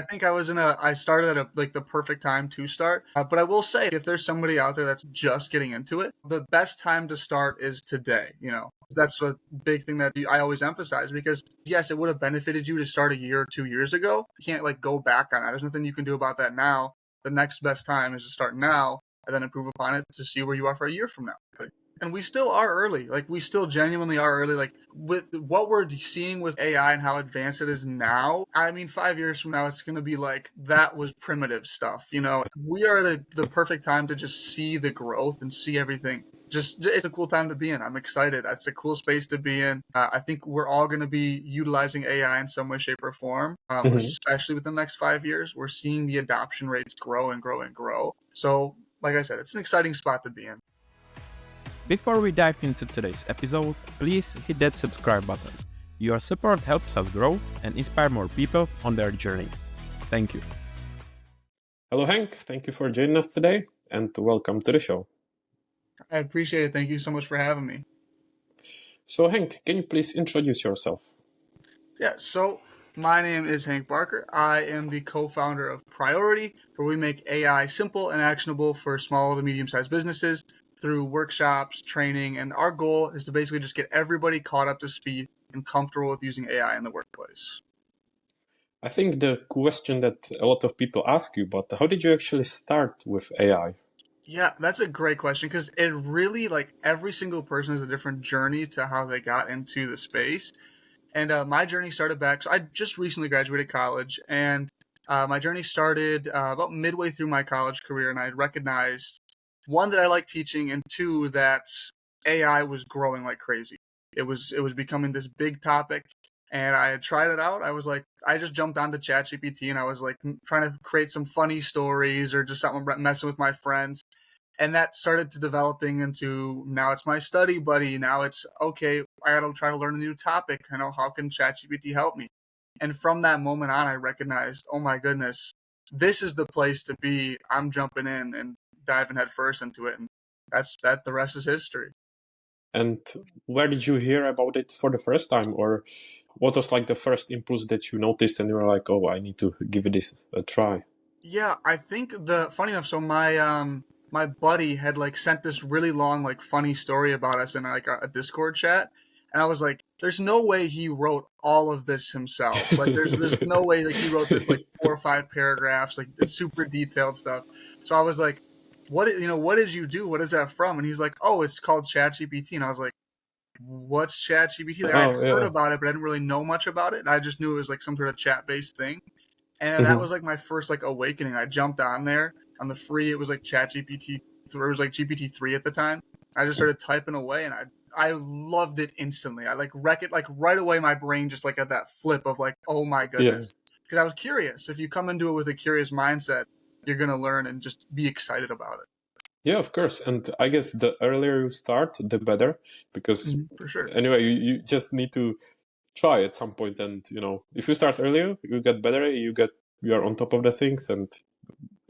think I started at like the perfect time to start. But I will say, if there's somebody out there that's just getting into it, the best time to start is today. That's a big thing that I always emphasize, because yes, it would have benefited you to start a year or 2 years ago. You can't like go back on that. There's nothing you can do about that now. The next best time is to start now and then improve upon it to see where you are for a year from now. And we still are early. Like, we still genuinely are early. Like, with what we're seeing with AI and how advanced it is now, I mean, 5 years from now, it's going to be like, that was primitive stuff. We are at the perfect time to just see the growth and see everything. It's a cool time to be in. I'm excited. It's a cool space to be in. I think we're all going to be utilizing AI in some way, shape, or form, Mhm. especially within the next 5 years. We're seeing the adoption rates grow and grow and grow. So, like I said, it's an exciting spot to be in. Before we dive into today's episode, please hit that subscribe button. Your support helps us grow and inspire more people on their journeys. Thank you. Hello, Hank. Thank you for joining us today and welcome to the show. I appreciate it. Thank you so much for having me. So, Hank, can you please introduce yourself? Yeah, so my name is Hank Barker. I am the co-founder of Priority, where we make AI simple and actionable for small to medium-sized businesses through workshops, training, and our goal is to basically just get everybody caught up to speed and comfortable with using AI in the workplace. I think the question that a lot of people ask you, but how did you actually start with AI? Yeah, that's a great question, because it really, like, every single person has a different journey to how they got into the space. And my journey started back. So I just recently graduated college, and my journey started about midway through my college career, and I recognized, one, that I like teaching, and two, that AI was growing like crazy. It was becoming this big topic, and I had tried it out. I just jumped onto ChatGPT, and I was like trying to create some funny stories or just something, messing with my friends. And that started to developing into, now it's my study buddy. Now it's, okay, I gotta try to learn a new topic. How can ChatGPT help me? And from that moment on, I recognized, oh my goodness, this is the place to be. I'm jumping in and diving headfirst into it, and the rest is history. And where did you hear about it for the first time? Or what was like the first impulse that you noticed and you were like, oh, I need to give this a try? Yeah, I think funny enough, so my buddy had like sent this really long like funny story about us in like a Discord chat, and I was like, there's no way he wrote all of this himself. Like, there's no way like he wrote this like 4 or 5 paragraphs, like it's super detailed stuff. So I was like, what did you do? What is that from? And he's like, oh, it's called ChatGPT. And I was like, what's ChatGPT? Like, I'd Oh, heard yeah. about it, but I didn't really know much about it. And I just knew it was like some sort of chat based thing. And that Mhm. was like my first like awakening. I jumped on there on the free. It was like ChatGPT. It was like GPT-3 at the time. I just started typing away, and I loved it instantly. I like wreck it like right away. My brain just like had that flip of like, oh my Yeah. goodness, because I was curious. If you come into it with a curious mindset, you're gonna learn and just be excited about it. Yeah, of course. And I guess the earlier you start, the better. Because For sure. anyway, you just need to try at some point. And, if you start earlier, you get better, you are on top of the things and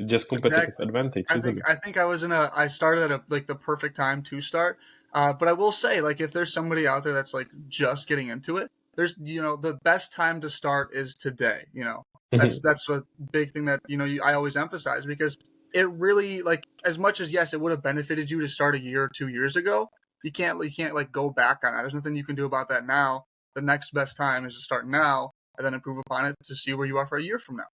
just competitive Exactly. advantage, I isn't think it? I think I started at like the perfect time to start. But I will say, like, if there's somebody out there that's like just getting into it, there's the best time to start is today. Mhm. That's a big thing that I always emphasize, because it really, like, as much as, yes, it would have benefited you to start a year or 2 years ago, you can't like go back on that. There's nothing you can do about that now. The next best time is to start now and then improve upon it to see where you are for a year from now.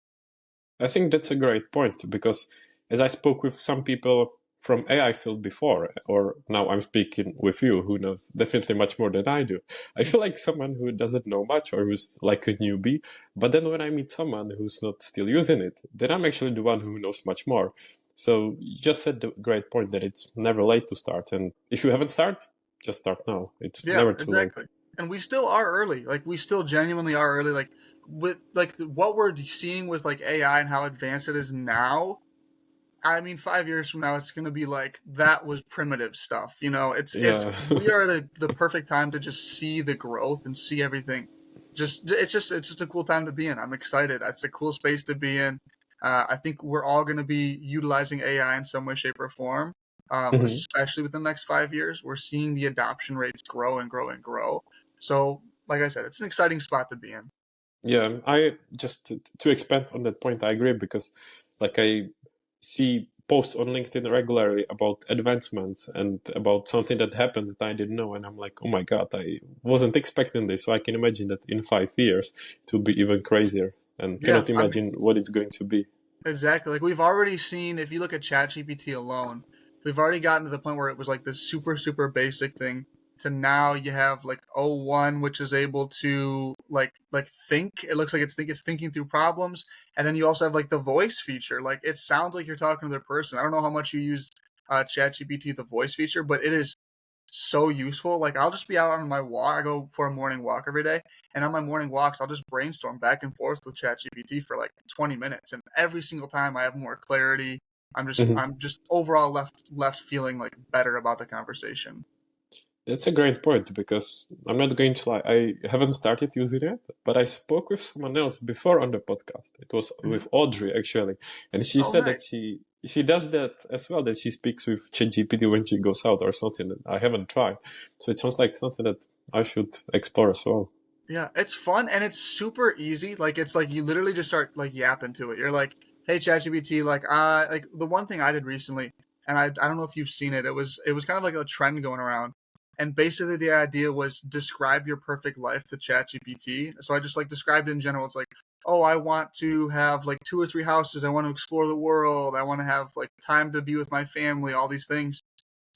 I think that's a great point because as I spoke with some people from AI field before, or now I'm speaking with you, who knows definitely much more than I do. I feel like someone who doesn't know much or who's like a newbie. But then when I meet someone who's not still using it, then I'm actually the one who knows much more. So you just said the great point that it's never late to start. And if you haven't started, just start now. It's Yeah, never too late. exactly. And we still are early. Like, we still genuinely are early. Like, with like what we're seeing with like AI and how advanced it is now. I mean, 5 years from now, it's going to be like, that was primitive stuff. Yeah. We are at the perfect time to just see the growth and see everything. It's just a cool time to be in. I'm excited. It's a cool space to be in. I think we're all going to be utilizing AI in some way, shape, or form, Mhm. especially within the next 5 years. We're seeing the adoption rates grow and grow and grow. So, like I said, it's an exciting spot to be in. Yeah, I just to expand on that point, I agree because like I see posts on LinkedIn regularly about advancements and about something that happened that I didn't know, and I'm like, oh my God, I wasn't expecting this. So I can imagine that in 5 years it will be even crazier, and Yeah, cannot I mean, imagine what it's going to be. exactly. Like we've already seen, if you look at ChatGPT alone, we've already gotten to the point where it was like this super, super basic thing to now you have like O1, which is able to like think. It looks like it's thinking through problems. And then you also have like the voice feature. Like it sounds like you're talking to the person. I don't know how much you use ChatGPT, the voice feature, but it is so useful. Like I'll just be out on my walk. I go for a morning walk every day, and on my morning walks, I'll just brainstorm back and forth with ChatGPT for like 20 minutes, and every single time I have more clarity. Mhm. I'm just overall left feeling like better about the conversation. That's a great point because I'm not going to lie, I haven't started using it, but I spoke with someone else before on the podcast. It was Mhm. with Audrey actually, and she Oh, said that nice. she does that as well. That she speaks with ChatGPT when she goes out or something that I haven't tried. So it sounds like something that I should explore as well. Yeah, it's fun and it's super easy. Like it's like you literally just start like yapping to it. You're like, "Hey ChatGPT, like the one thing I did recently, and I don't know if you've seen it. It was kind of like a trend going around. And basically the idea was describe your perfect life to ChatGPT. So I just like described it in general. It's like, "Oh, I want to have like two or three houses. I want to explore the world. I want to have like time to be with my family, all these things."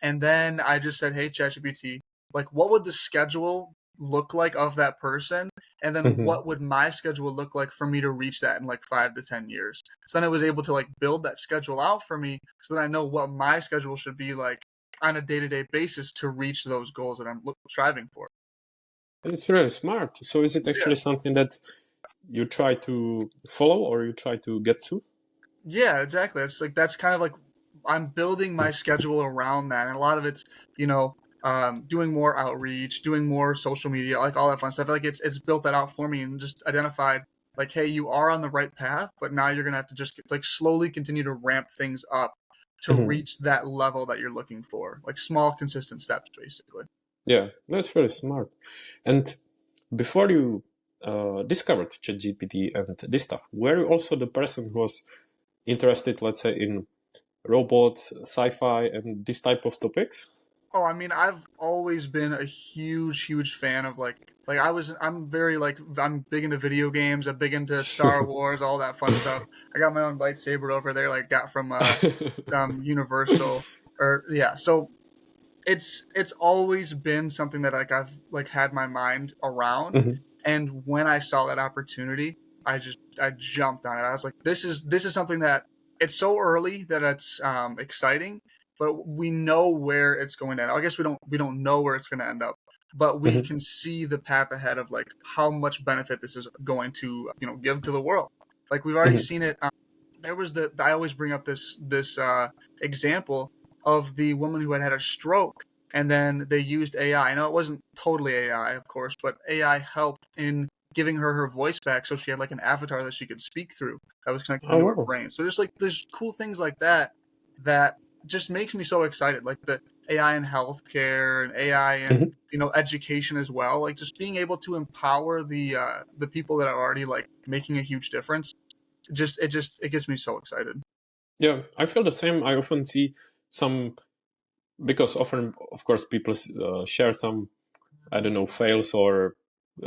And then I just said, "Hey, ChatGPT, like, what would the schedule look like of that person? And then Hmm. what would my schedule look like for me to reach that in like 5 to 10 years?" So then it was able to like build that schedule out for me, so that I know what my schedule should be like on a day-to-day basis to reach those goals that I'm striving for. It's really smart. So is it Yeah. actually something that you try to follow or you try to get to? Yeah, exactly. It's like that's kind of like I'm building my schedule around that, and a lot of it's you know doing more outreach, doing more social media, like all that fun stuff. Like it's built that out for me and just identified like, hey, you are on the right path, but now you're gonna have to just like slowly continue to ramp things up to Mhm. reach that level that you're looking for, like small, consistent steps, basically. Yeah, that's really smart. And before you discovered ChatGPT and this stuff, were you also the person who was interested, let's say, in robots, sci-fi, and this type of topics? Oh, I mean, I've always been a huge, huge fan of like I'm very like I'm big into video games. I'm big into Star Wars, all that fun stuff. I got my own lightsaber over there, like got from Universal or yeah. So it's always been something that like I've like had my mind around, Mhm, and when I saw that opportunity, I jumped on it. I was like, this is something that it's so early that it's exciting, but we know where it's going to end. I guess we don't know where it's going to end up, but we mhm, can see the path ahead of like how much benefit this is going to give to the world. Like we've already mhm. seen it. There was the I always bring up this example of the woman who had a stroke, and then they used AI. I know it wasn't totally AI, of course, but AI helped in giving her voice back, so she had like an avatar that she could speak through that was connected Oh into her wow. brain. So just like there's cool things like that that just makes me so excited. Like the AI in healthcare and AI in Mhm. education as well. Like just being able to empower the people that are already like making a huge difference. It gets me so excited. Yeah, I feel the same. I often see some because often, of course, people share some I don't know fails or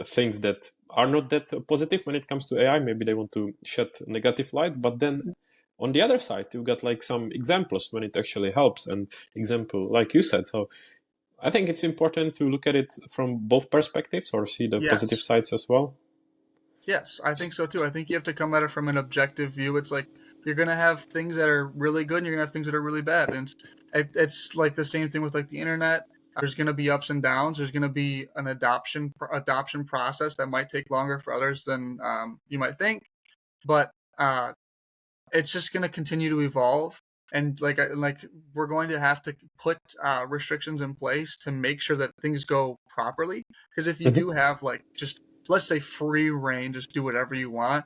things that are not that positive when it comes to AI. Maybe they want to shed negative light, but then on the other side, you got like some examples when it actually helps, and example like you said. So I think it's important to look at it from both perspectives or see the positive Yes. sides as well. Yes, I think so too. I think you have to come at it from an objective view. It's like you're gonna have things that are really good, and you're gonna have things that are really bad. And it's like the same thing with like the internet. There's gonna be ups and downs. There's gonna be an adoption process that might take longer for others than you might think. But it's just going to continue to evolve, and like we're going to have to put restrictions in place to make sure that things go properly, because if you Mhm. do have like just let's say free reign, just do whatever you want,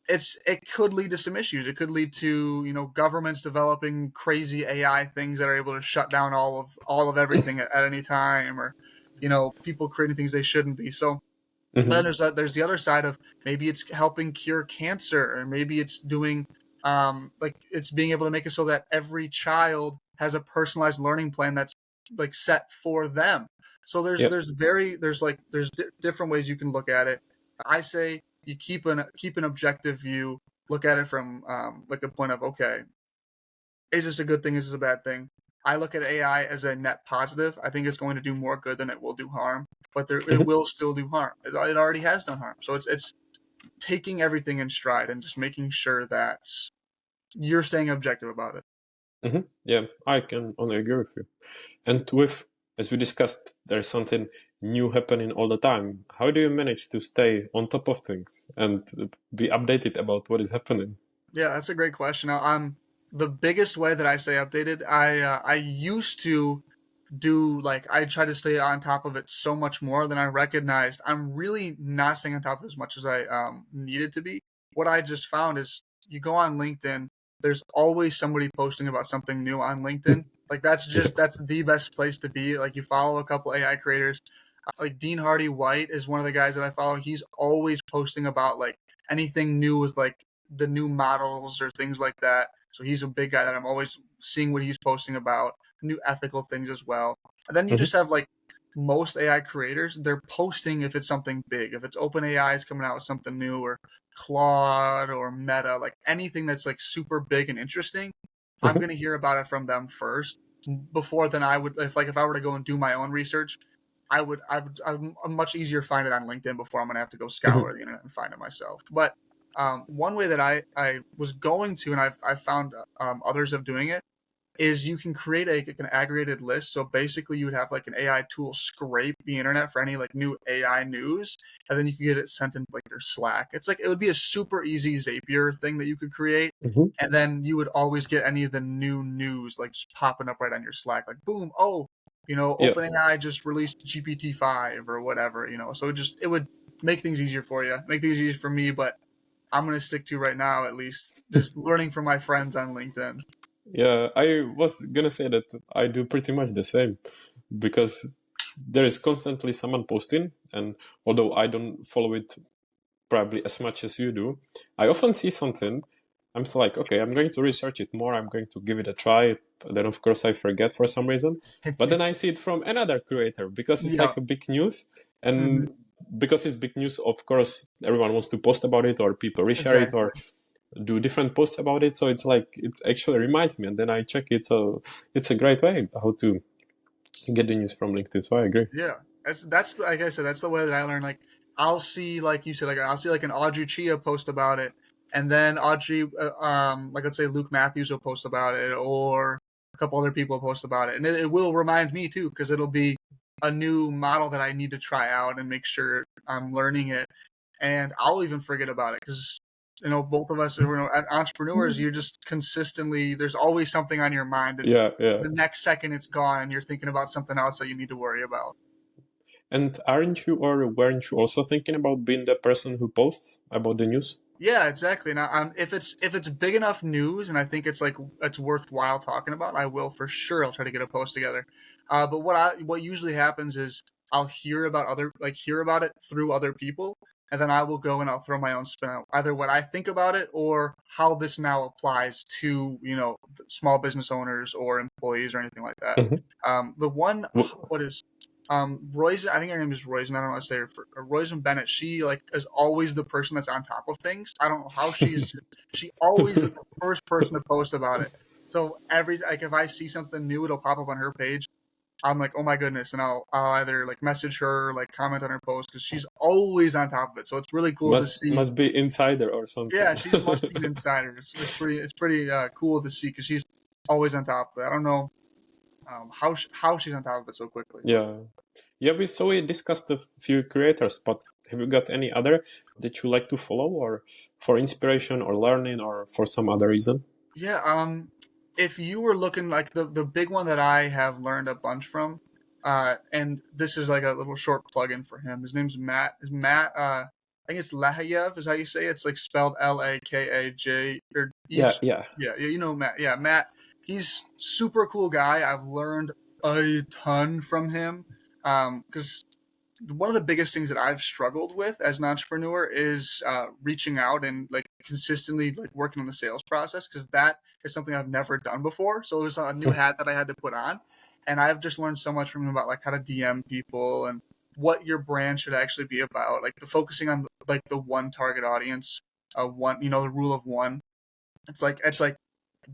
it could lead to some issues. It could lead to governments developing crazy AI things that are able to shut down all of everything at any time, or people creating things they shouldn't be. So But then Hmm. there's the other side of maybe it's helping cure cancer, or maybe it's doing like it's being able to make it so that every child has a personalized learning plan that's like set for them. So Yeah. there's different ways you can look at it. I say you keep an objective view, look at it from like a point of, okay, is this a good thing? Is this a bad thing? I look at AI as a net positive. I think it's going to do more good than it will do harm, but it Hmm. will still do harm. It already has done harm. So it's taking everything in stride and just making sure that you're staying objective about it. Hmm. Yeah, I can only agree with you. And with, as we discussed, there's something new happening all the time. How do you manage to stay on top of things and be updated about what is happening? Yeah, that's a great question. Now, the biggest way that I stay updated. I used to do like I try to stay on top of it so much more than I recognized. I'm really not staying on top of it as much as I needed to be. What I just found is you go on LinkedIn, there's always somebody posting about something new on LinkedIn. Like Yeah. that's the best place to be. Like you follow a couple AI creators. Like Dean Hardy White is one of the guys that I follow. He's always posting about like anything new with like the new models or things like that. So he's a big guy that I'm always seeing what he's posting about, new ethical things as well. And then you Hmm. just have like most AI creators, they're posting if it's something big, if it's OpenAI is coming out with something new, or Claude or Meta, like anything that's like super big and interesting, I'm Hmm. gonna hear about it from them first before then I would if I were to go and do my own research, I'm much easier find it on LinkedIn before I'm gonna have to go Hmm. scour the internet and find it myself. But one way that I was going to, and I've found others of doing it, is you can create an aggregated list. So basically, you would have like an AI tool scrape the internet for any like new AI news, and then you can get it sent in like your Slack. It's like it would be a super easy Zapier thing that you could create, Hmm. and then you would always get any of the new news like just popping up right on your Slack. Like boom, oh, Yeah. OpenAI just released GPT-5 or whatever. So it would make things easier for you, make things easier for me. But I'm gonna stick to right now at least just learning from my friends on LinkedIn. Yeah, I was gonna say that I do pretty much the same because there is constantly someone posting, and although I don't follow it probably as much as you do, I often see something. I'm still like, okay, I'm going to research it more. I'm going to give it a try. Then, of course, I forget for some reason. But then I see it from another creator because it's Yeah. like a big news. And Mhm. because it's big news, of course, everyone wants to post about it, or people reshare it, Exactly. or do different posts about it. So it's like, it actually reminds me. And then I check it. So it's a great way how to get the news from LinkedIn. So I agree. Yeah. That's like I said, that's the way that I learn. Like I'll see, like you said, like I'll see like an Audrey Chia post about it, and then like let's say Luke Matthews will post about it, or a couple other people post about it, and it will remind me too, because it'll be a new model that I need to try out and make sure I'm learning it, and I'll even forget about it because both of us are entrepreneurs. You're just consistently there's always something on your mind, and Yeah, yeah. the next second it's gone, and you're thinking about something else that you need to worry about. And aren't you or weren't you also thinking about being the person who posts about the news? Yeah, exactly. Now, if it's big enough news, and I think it's like it's worthwhile talking about, I will for sure. I'll try to get a post together. But what usually happens is I'll hear about it through other people, and then I will go and I'll throw my own spin on either what I think about it or how this now applies to small business owners or employees or anything like that. Hmm. The one Well, what is Royce, I think her name is Royce, and I don't know how to say her. Royce and Bennett. She like is always the person that's on top of things. I don't know how she is. She always is the first person to post about it. So if I see something new, it'll pop up on her page. I'm like, oh my goodness, and I'll either like message her, like comment on her post because she's always on top of it. So it's really cool to see. must be insider or something. Yeah, she's must be an insider. It's pretty cool to see because she's always on top of it. I don't know how she's on top of it so quickly. Yeah. Yeah, we discussed a few creators, but have you got any other that you like to follow or for inspiration or learning or for some other reason? Yeah, if you were looking like the big one that I have learned a bunch from, and this is like a little short plug-in for him. His name's Matt. Is Matt? I think it's Lahayev is how you say it. It's like spelled Lakaj or Yeah, each. yeah. Yeah, you know Matt. Yeah, Matt. He's super cool guy. I've learned a ton from him. Because one of the biggest things that I've struggled with as an entrepreneur is reaching out and like consistently like working on the sales process, because that is something I've never done before. So it was a new hat that I had to put on, and I've just learned so much from him about like how to DM people and what your brand should actually be about, like the focusing on like the one target audience, one, the rule of one. It's like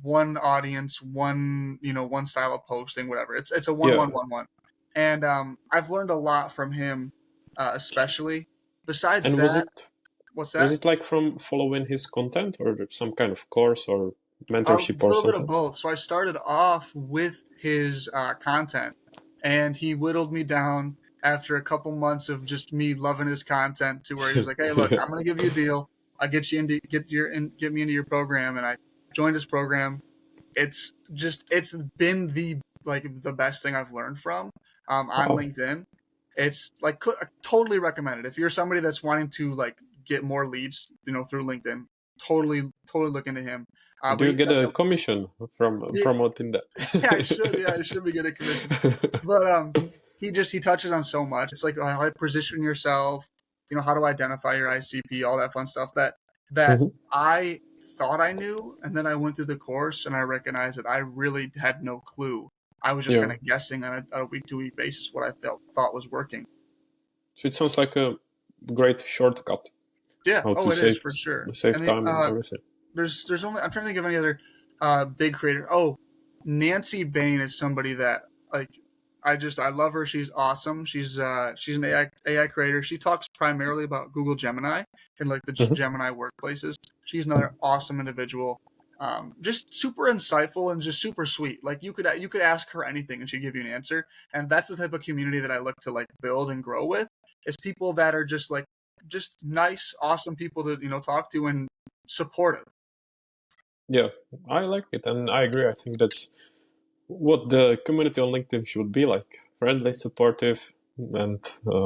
one audience, one, one style of posting, whatever. It's a one Yeah. one one one, and I've learned a lot from him, especially. Besides And that, what's was that? it like from following his content or some kind of course or A mentorship or little bit of something? both. So I started off with his content, and he whittled me down after a couple months of just me loving his content to where he was like, "Hey, look, I'm going to give you a deal. I'll get you into get me into your program." And I joined his program. It's been the best thing I've learned from on Wow. LinkedIn. It's like I totally recommend it if you're somebody that's wanting to like get more leads, through LinkedIn. Totally look into him. Do But you get a commission from yeah, promoting that? yeah, I should. Yeah, I should be getting a commission. But he touches on so much. It's like how to position yourself. How to identify your ICP, all that fun stuff that Mhm. I thought I knew, and then I went through the course and I recognized that I really had no clue. I was just Yeah. kind of guessing on a week to week basis what I thought was working. So it sounds like a great shortcut Yeah. how Oh, to it is save for sure. save And time and everything. there's only I'm trying to think of any other big creator. Oh, Nancy Bain is somebody that like I love her. She's awesome. She's an AI creator. She talks primarily about Google Gemini and like the Mhm. Gemini workplaces. She's another awesome individual. Just super insightful and just super sweet. Like you could ask her anything and she'd give you an answer. And that's the type of community that I look to like build and grow with. Is people that are just nice, awesome people to talk to and supportive. Yeah, I like it, and I agree. I think that's what the community on LinkedIn should be like: friendly, supportive, and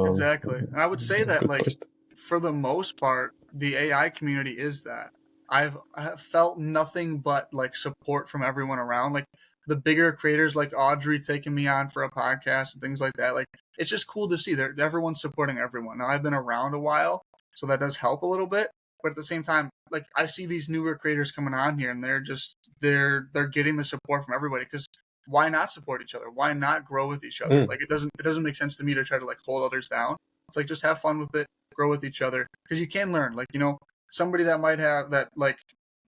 Exactly. And I would say a that good like place. for the most part, the AI community is that. I have felt nothing but like support from everyone around. Like the bigger creators like Audrey taking me on for a podcast and things like that. Like it's just cool to see that everyone's supporting everyone. Now I've been around a while, so that does help a little bit. But at the same time, like I see these newer creators coming on here and they're getting the support from everybody, because why not support each other? Why not grow with each other? Mm. Like it doesn't make sense to me to try to like hold others down. It's like just have fun with it, grow with each other, because you can learn. Like somebody that might have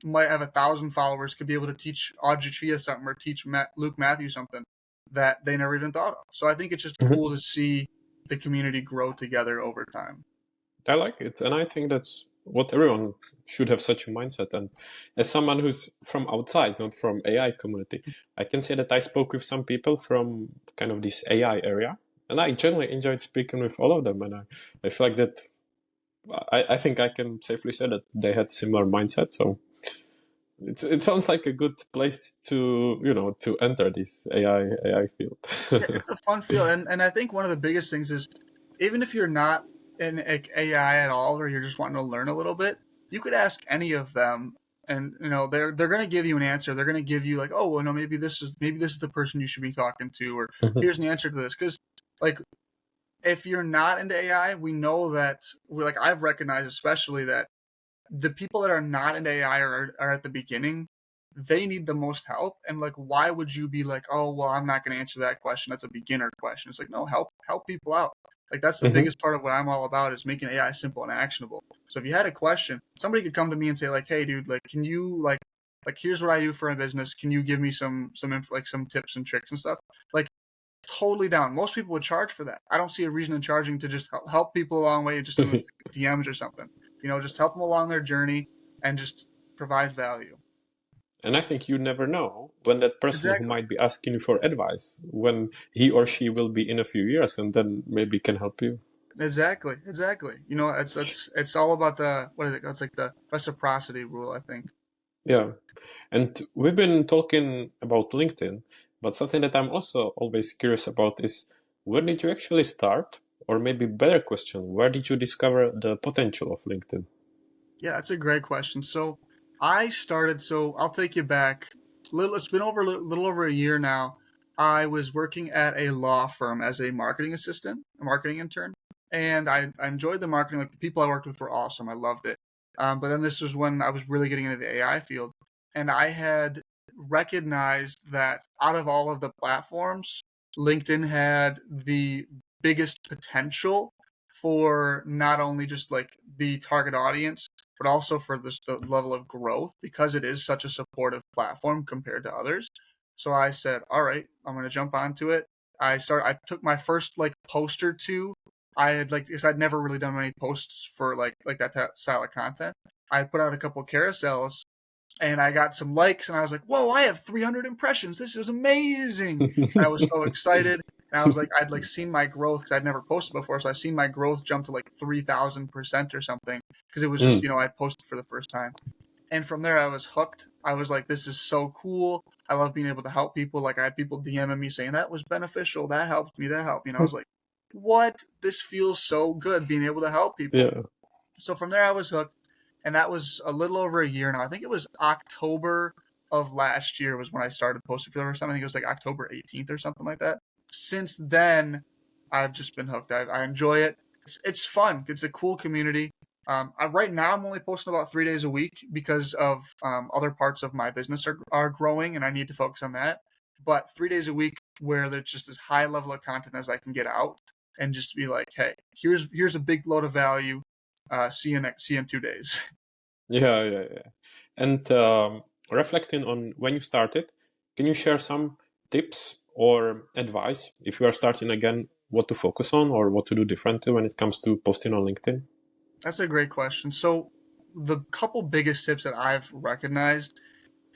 1,000 followers could be able to teach Audrey Chia something or teach Luke Matthews something that they never even thought of. So I think it's just Mhm. cool to see the community grow together over time. I like it, and I think that's what everyone should have such a mindset. And as someone who's from outside, not from AI community, I can say that I spoke with some people from kind of this AI area, and I generally enjoyed speaking with all of them. And I feel like that I think I can safely say that they had similar mindset. So it sounds like a good place to to enter this AI field. Yeah, it's a fun field, and I think one of the biggest things is even if you're not in like, AI at all, or you're just wanting to learn a little bit, you could ask any of them, and they're going to give you an answer. They're going to give you like, oh well, no, maybe this is the person you should be talking to, or Mhm. here's an answer to this, because like if you're not into AI, we know that we're like I've recognized especially that the people that are not into AI are at the beginning, they need the most help. And like, why would you be like, oh, well, I'm not going to answer that question. That's a beginner question. It's like, no, help people out. Like that's the Mhm. biggest part of what I'm all about is making AI simple and actionable. So if you had a question, somebody could come to me and say like, hey, dude, like, can you like here's what I do for a business. Can you give me like some tips and tricks and stuff? Like totally down. Most people would charge for that. I don't see a reason in charging to just help people along the way, just in the DMs or something. Just help them along their journey and just provide value. And I think you never know when that person who Exactly. might be asking you for advice, when he or she will be in a few years and then maybe can help you. Exactly. It's all about the what is it? It's like the reciprocity rule, I think. Yeah. And we've been talking about LinkedIn, but something that I'm also always curious about is where did you actually start? Or maybe better question, where did you discover the potential of LinkedIn? Yeah, that's a great question. So I started. So I'll take you back. Little. It's been over a little over a year now. I was working at a law firm as a marketing assistant, a marketing intern, and I enjoyed the marketing. Like the people I worked with were awesome. I loved it. But then this was when I was really getting into the AI field, and I had recognized that out of all of the platforms, LinkedIn had the biggest potential for not only just like the target audience, but also for the level of growth because it is such a supportive platform compared to others. So I said, all right, I'm going to jump onto it. I took my first like post or two. I had like because I'd never really done many posts for like that style of content. I put out a couple carousels and I got some likes and I was like, whoa, I have 300 impressions. This is amazing. And I was so excited. And I was like, I'd like seen my growth because I'd never posted before. So I seen my growth jump to like 3,000% or something because it was just, Mm, I'd posted for the first time. And from there, I was hooked. I was like, this is so cool. I love being able to help people. Like I had people DMing me saying that was beneficial. That helped me. That helped me. And I was like, what? This feels so good being able to help people. yeah. So from there, I was hooked, and that was a little over a year now. I think it was October of last year was when I started posting for the first time. I think it was like October 18th or something like that. Since then, I've just been hooked. I enjoy it. It's fun. It's a cool community. Right now, I'm only posting about 3 days a week because of other parts of my business are growing, and I need to focus on that. But 3 days a week, where there's just as high level of content as I can get out, and just be like, hey, here's a big load of value. See you in 2 days. Yeah, yeah, yeah. And reflecting on when you started, can you share some tips or advice if you are starting again, what to focus on or what to do differently when it comes to posting on LinkedIn? That's a great question. So the couple biggest tips that I've recognized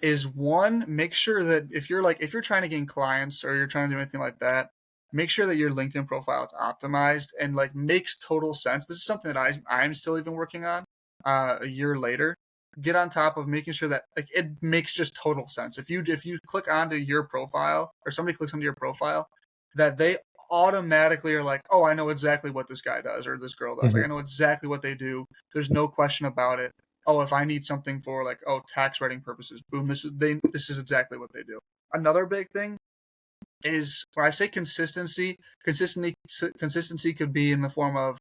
is one, make sure that if you're trying to gain clients or you're trying to do anything like that, make sure that your LinkedIn profile is optimized and like makes total sense. This is something that I'm still even working on a year later. Get on top of making sure that like it makes just total sense. If you click onto your profile or somebody clicks onto your profile, that they automatically are like, oh, I know exactly what this guy does or this girl does. Like Hmm. I know exactly what they do. There's no question about it. Oh, if I need something for like, oh, tax writing purposes, boom, this is exactly what they do. Another big thing is when I say consistency could be in the form of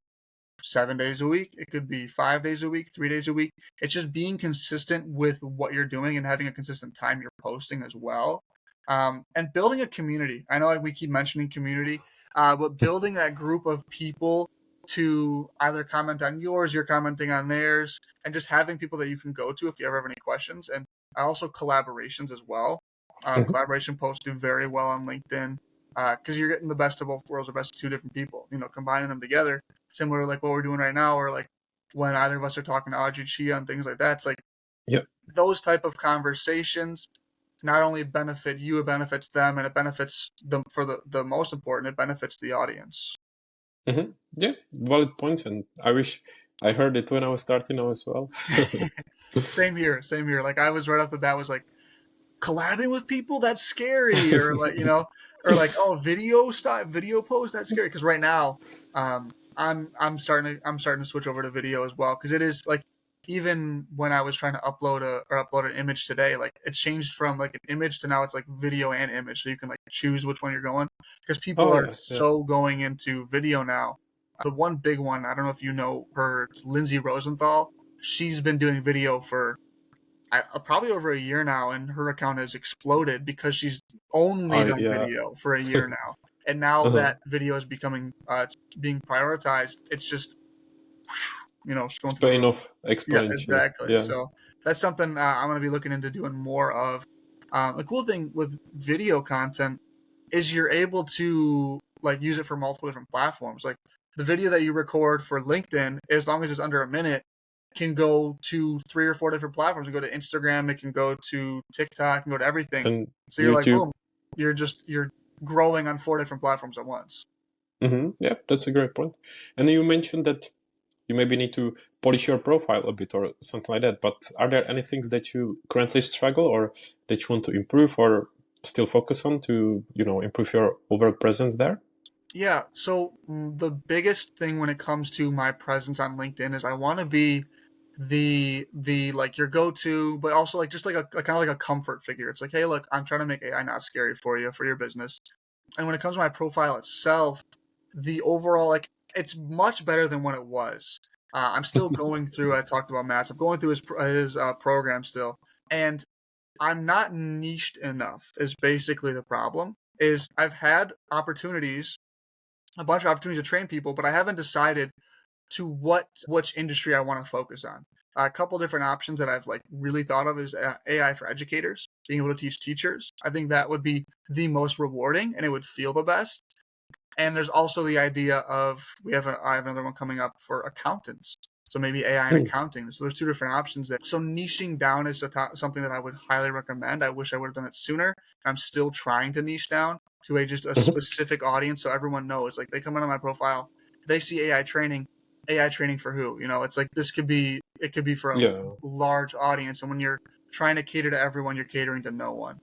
7 days a week. It could be 5 days a week, 3 days a week. It's just being consistent with what you're doing and having a consistent time you're posting as well. And building a community. I know like we keep mentioning community, but building that group of people to either comment on yours, you're commenting on theirs, and just having people that you can go to if you ever have any questions. And also collaborations as well. Hmm. Collaboration posts do very well on LinkedIn because you're getting the best of both worlds, the best of two different people. Combining them together, similar to like what we're doing right now, or like when either of us are talking to Audrey Chia and things like that. It's like Yeah. those type of conversations not only benefit you, it benefits them, and it benefits them for the most important, it benefits the audience. Hmm. Yeah, valid points. And I wish I heard it when I was starting now as well. Same here, same here. Like I was right off the bat was like collabing with people, that's scary, or like or like oh video post, that's scary. Because right now, I'm starting to switch over to video as well because it is like even when I was trying to upload an image today, like it changed from like an image to now it's like video and image, so you can like choose which one you're going because people Oh, are yeah, yeah. so going into video now. The one big one, I don't know if you know her, it's Lindsay Rosenthal. She's been doing video for probably over a year now, and her account has exploded because she's only done Yeah. video for a year now. And now Uh-huh. that video is becoming, it's being prioritized. It's just, just going through the Spain roof. off Yeah, exponentially. exactly. Yeah. So that's something I'm going to be looking into doing more of. The cool thing with video content is you're able to like use it for multiple different platforms. Like the video that you record for LinkedIn, as long as it's under a minute, can go to 3 or 4 different platforms. It can go to Instagram, it can go to TikTok, it can go to everything. And So you're like, YouTube. boom, you're growing on 4 different platforms at once. Hmm. Yeah, that's a great point. And you mentioned that you maybe need to polish your profile a bit or something like that. But are there any things that you currently struggle or that you want to improve or still focus on to, improve your overall presence there? Yeah. So the biggest thing when it comes to my presence on LinkedIn is I want to be the like your go-to, but also like just like a kind of like a comfort figure. It's like, hey, look, I'm trying to make AI not scary for you for your business. And when it comes to my profile itself, the overall like it's much better than what it was. I'm still going through. I talked about Mass. I'm going through his program still, and I'm not niched enough. Is basically the problem. Is I've had opportunities, a bunch of opportunities to train people, but I haven't decided to which industry I want to focus on. A couple different options that I've like really thought of is AI for educators, being able to teach teachers. I think that would be the most rewarding and it would feel the best. And there's also the idea of I have another one coming up for accountants. So maybe AI and Hmm. accounting. So there's two different options there. So niching down is something that I would highly recommend. I wish I would have done it sooner. I'm still trying to niche down to just a Mhm. specific audience so everyone knows. Like they come into my profile, they see AI training. AI training for who? It's like it could be for a Yeah. large audience. And when you're trying to cater to everyone, you're catering to no one.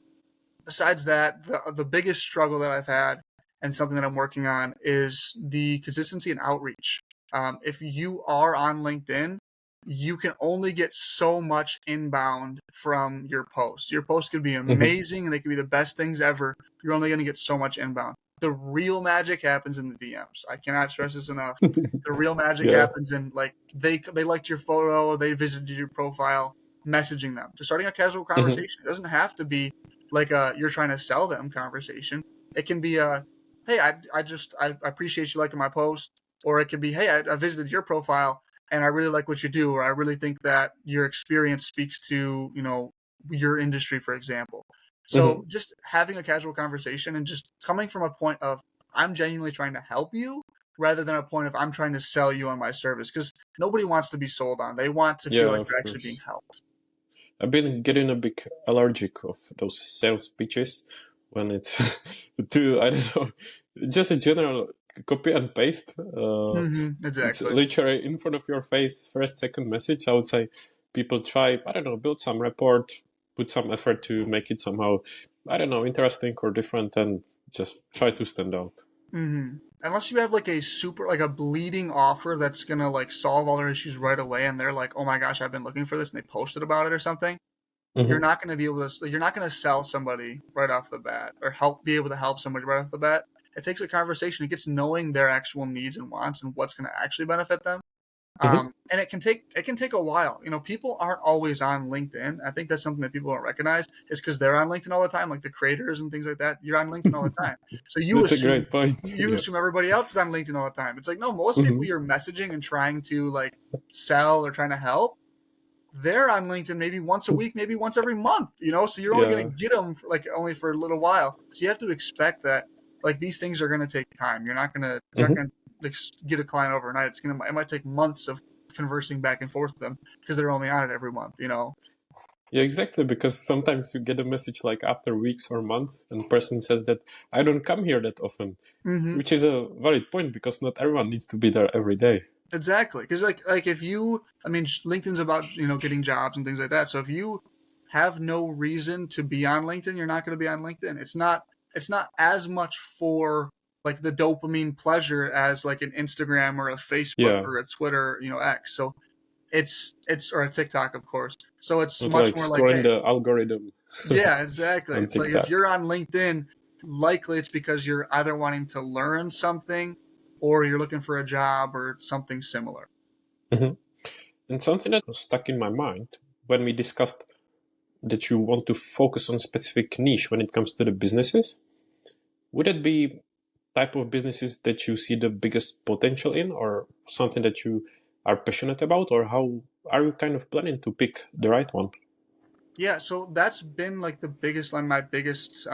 Besides that, the biggest struggle that I've had and something that I'm working on is the consistency and outreach. If you are on LinkedIn, you can only get so much inbound from your posts. Your posts could be Hmm. amazing and they could be the best things ever. You're only going to get so much inbound. The real magic happens in the DMs. I cannot stress this enough. The real magic Yeah. happens in like they liked your photo, they visited your profile, messaging them, just starting a casual Hmm. conversation. It doesn't have to be like a you're trying to sell them conversation. It can be a hey, I appreciate you liking my post, or it could be hey, I visited your profile and I really like what you do, or I really think that your experience speaks to your industry, for example. So Hmm. just having a casual conversation and just coming from a point of I'm genuinely trying to help you rather than a point of I'm trying to sell you on my service because nobody wants to be sold on. They want to feel Yeah, like of they're actually being course. helped. I've been getting a bit allergic of those sales pitches when it's to, I don't know, just a general copy and paste. It's Exactly. literally in front of your face, first, second message. I would say people try, I don't know, build some report, put some effort to make it somehow, I don't know, interesting or different, and just try to stand out. Unless you have like a super like a bleeding offer that's gonna like solve all their issues right away, and they're like, "Oh my gosh, I've been looking for this," and they posted about it or something. You're Hmm. not gonna be able to. You're not gonna sell somebody right off the bat, or be able to help somebody right off the bat. It takes a conversation. It gets knowing their actual needs and wants and what's gonna actually benefit them. Hmm. And it can take a while. People aren't always on LinkedIn. I think that's something that people don't recognize is because they're on LinkedIn all the time, like the creators and things like that. You're on LinkedIn all the time, so you That's a assume great point. you Yeah. assume everybody else is on LinkedIn all the time. It's like no, most people Hmm. you're messaging and trying to like sell or trying to help, they're on LinkedIn maybe once a week, maybe once every month. So you're only going Yeah. to get them for, like only for a little while. So you have to expect that like these things are going to take time. You're not going to Hmm. like get a client overnight. It might take months of conversing back and forth with them because they're only on it every month. Yeah, exactly. Because sometimes you get a message like after weeks or months, and person says that I don't come here that often, Mm-hmm. which is a valid point because not everyone needs to be there every day. Exactly, because like if you, I mean, LinkedIn's about getting jobs and things like that. So if you have no reason to be on LinkedIn, you're not going to be on LinkedIn. It's not as much for like the dopamine pleasure as like an Instagram or a Facebook Yeah, or a Twitter, X. So it's or a TikTok, of course. So it's not much like more like, scrolling hey, the algorithm yeah, exactly. on It's like if TikTok. you're on LinkedIn, likely it's because you're either wanting to learn something or you're looking for a job or something similar. Hmm. And something that was stuck in my mind when we discussed that you want to focus on specific niche when it comes to the businesses, would it be type of businesses that you see the biggest potential in, or something that you are passionate about, or how are you kind of planning to pick the right one? Yeah, so that's been like my biggest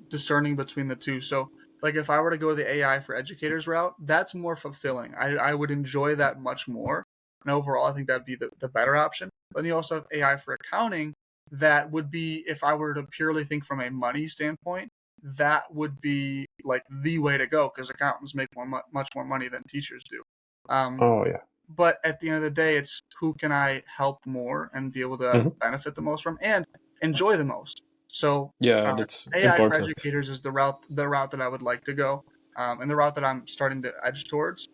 discerning between the two. So like if I were to go the AI for educators route, that's more fulfilling. I would enjoy that much more. And overall, I think that'd be the better option. Then you also have AI for accounting. That would be if I were to purely think from a money standpoint, that would be like the way to go because accountants make much more money than teachers do. Um, Oh yeah. but at the end of the day, it's who can I help more and be able to Hmm. benefit the most from and enjoy the most. So Yeah, uh, that's AI for important. educators is the route that I would like to go, and the route that I'm starting to edge towards,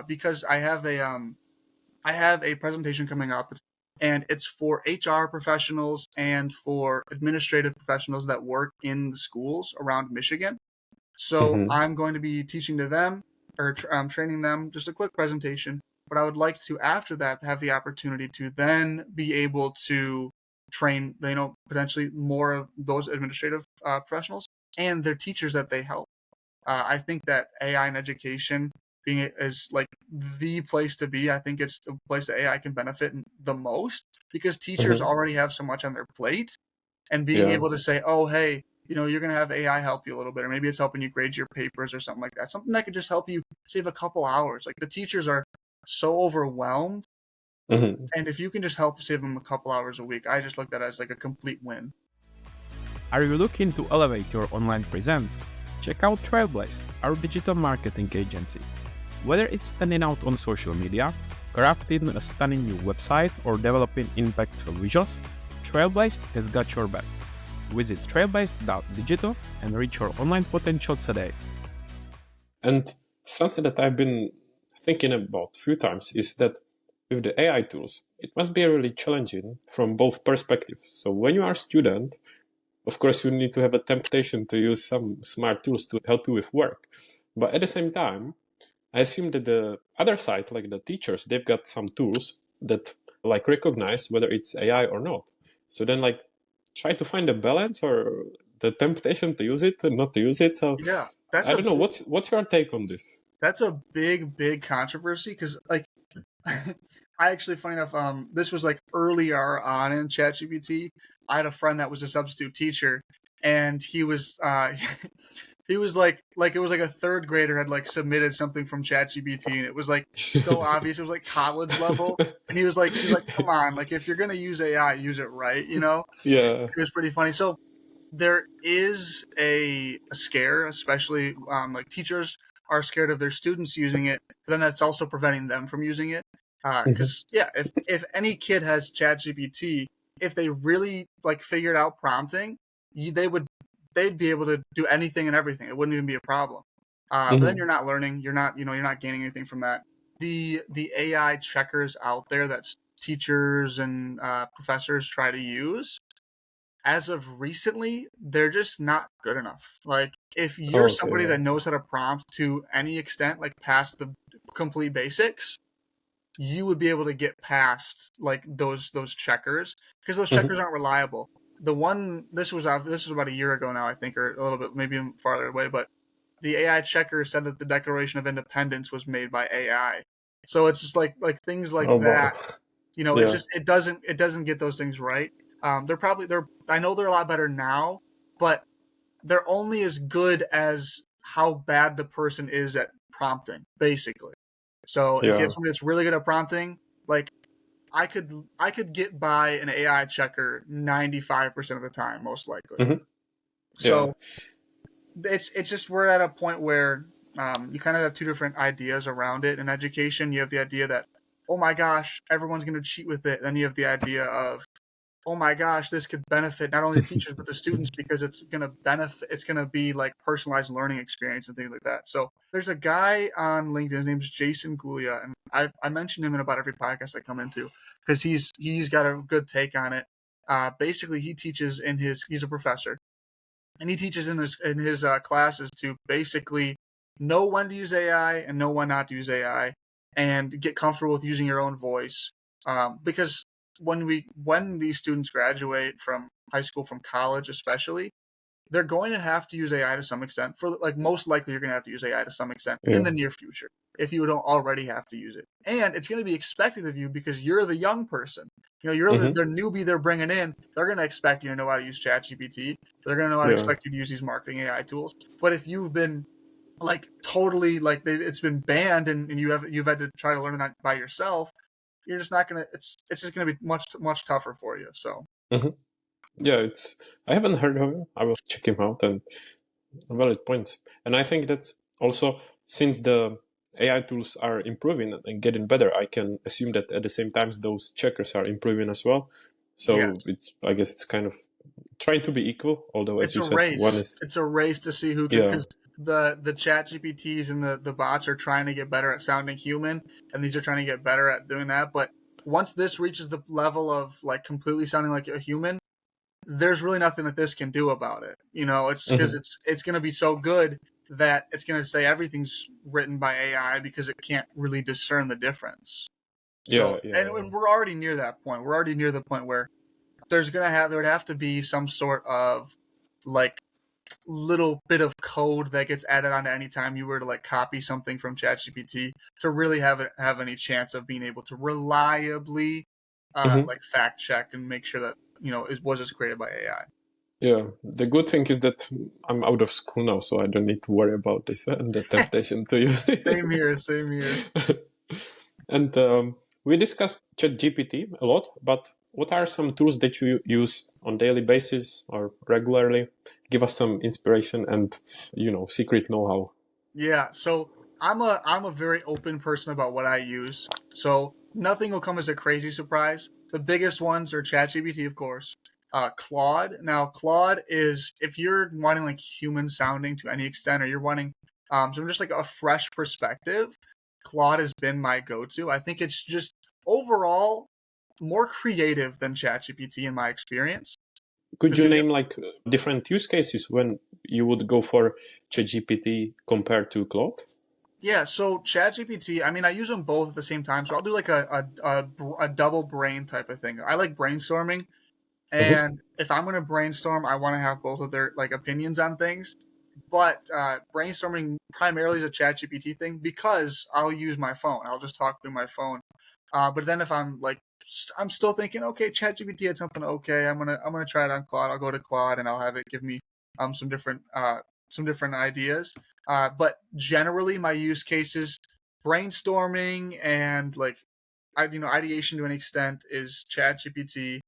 because I have a presentation coming up, and it's for HR professionals and for administrative professionals that work in the schools around Michigan. So Hmm. I'm going to be teaching to them. or training them, just a quick presentation. But I would like to, after that, have the opportunity to then be able to train, potentially more of those administrative professionals and their teachers that they help. I think that AI in education being is like the place to be. I think it's the place that AI can benefit the most because teachers Hmm. already have so much on their plate, and being Yeah. able to say, "Oh, hey, you're gonna have AI help you a little bit, or maybe it's helping you grade your papers or something like that. Something that could just help you save a couple hours." Like the teachers are so overwhelmed, Hmm. and if you can just help save them a couple hours a week, I just look at that as like a complete win. Are you looking to elevate your online presence? Check out Trailblazed, our digital marketing agency. Whether it's standing out on social media, crafting a stunning new website, or developing impactful visuals, Trailblazed has got your back. Visit trailblazed.digital and reach your online potential today. And something that I've been thinking about a few times is that with the AI tools, it must be really challenging from both perspectives. So when you are a student, of course, you need to have a temptation to use some smart tools to help you with work. But at the same time, I assume that the other side, like the teachers, they've got some tools that like recognize whether it's AI or not. So then like try to find a balance or the temptation to use it and not to use it. So Yeah, that's I a don't know. What's your take on this? that's a big controversy because like I actually, funny enough, this was like earlier on in ChatGPT. I had a friend that was a substitute teacher, and he was he was like it was like a third grader had like submitted something from ChatGPT, and it was like so obvious. It was like college level, and he was like, come on, like if you're gonna use AI, use it right, you know. Yeah. It was pretty funny. So there is a scare, especially like teachers are scared of their students using it, but then that's also preventing them from using it. Mhm. Because yeah, if any kid has ChatGPT, if they really like figured out prompting, they'd be able to do anything and everything. It wouldn't even be a problem. But then Mhm. you're not learning. You're not gaining anything from that. The AI checkers out there that teachers and professors try to use, as of recently, they're just not good enough. Like, if you're Okay. somebody Yeah. that knows how to prompt to any extent, like past the complete basics, you would be able to get past like those checkers because those Mhm. checkers aren't reliable. The one this was about a year ago now, I think, or a little bit maybe farther away, but the AI checker said that the Declaration of Independence was made by AI. So it's just like things like Oh wow. that. It's Yeah. just it doesn't get those things right. They're I know they're a lot better now, but they're only as good as how bad the person is at prompting, basically. So if you have Yeah. somebody that's really good at prompting, like I could get by an AI checker 95% of the time, most likely. Mhm. Yeah. So it's just we're at a point where you kind of have two different ideas around it. In education, you have the idea that, oh my gosh, everyone's going to cheat with it. Then you have the idea of, oh my gosh, this could benefit not only the teachers but the students because it's going to benefit. It's going to be like personalized learning experience and things like that. So there's a guy on LinkedIn. His name's Jason Gulia, and I mention him in about every podcast I come into because he's got a good take on it. Basically, he teaches he's a professor, and he teaches in his classes to basically know when to use AI and know when not to use AI, and get comfortable with using your own voice. Because when these students graduate from high school, from college especially, they're going to have to use AI to some extent. For like most likely, you're going to have to use AI to some extent in Yeah. the near future if you don't already have to use it. And it's going to be expected of you because you're the young person. You're the, Mhm. the newbie they're bringing in. They're going to expect you to know how to use ChatGPT. They're going to know how to Yeah. expect you to use these marketing AI tools. But if you've been like totally like it's been banned, and you've had to try to learn that by yourself, you're just not gonna. It's just gonna be much tougher for you. So Mhm. Yeah. It's. I haven't heard of him. I will check him out. And valid points. And I think that also since the AI tools are improving and getting better, I can assume that at the same time those checkers are improving as well. yes, So it's I guess it's kind of trying to be equal. Although as it's you a said, one race. is It's a race to see who can, yeah. because the chat GPTs and the bots are trying to get better at sounding human, and these are trying to get better at doing that. But once this reaches the level of like completely sounding like a human, there's really nothing that this can do about it. It's because Hmm. it's going to be so good. that it's going to say everything's written by AI because it can't really discern the difference. So, Yeah, yeah. and we're already near that point. We're already near the point where there would have to be some sort of like little bit of code that gets added on to any time you were to like copy something from ChatGPT to really have any chance of being able to reliably Hmm. like fact check and make sure that was this created by AI. Yeah, the good thing is that I'm out of school now, so I don't need to worry about this and the temptation to use Same it. here, same here. And we discussed ChatGPT a lot, but what are some tools that you use on daily basis or regularly? Give us some inspiration and secret know-how. Yeah, so I'm a very open person about what I use. So nothing will come as a crazy surprise. The biggest ones are ChatGPT, of course. Claude. Now, Claude is if you're wanting like human sounding to any extent, or you're wanting some just like a fresh perspective. Claude has been my go-to. I think it's just overall more creative than ChatGPT in my experience. Could Because you name like different use cases when you would go for ChatGPT compared to Claude? yeah, so ChatGPT, I mean, I use them both at the same time. So I'll do like a double brain type of thing. I like brainstorming, Hmm. and if I'm going to brainstorm, I want to have both of their like opinions on things. But brainstorming primarily is a ChatGPT thing because I'll use my phone. I'll just talk through my phone. But then if I'm like, I'm still thinking, okay, ChatGPT had something okay. I'm gonna try it on Claude. I'll go to Claude and I'll have it give me some different ideas. But generally, my use cases, brainstorming and like ideation to an extent is ChatGPT.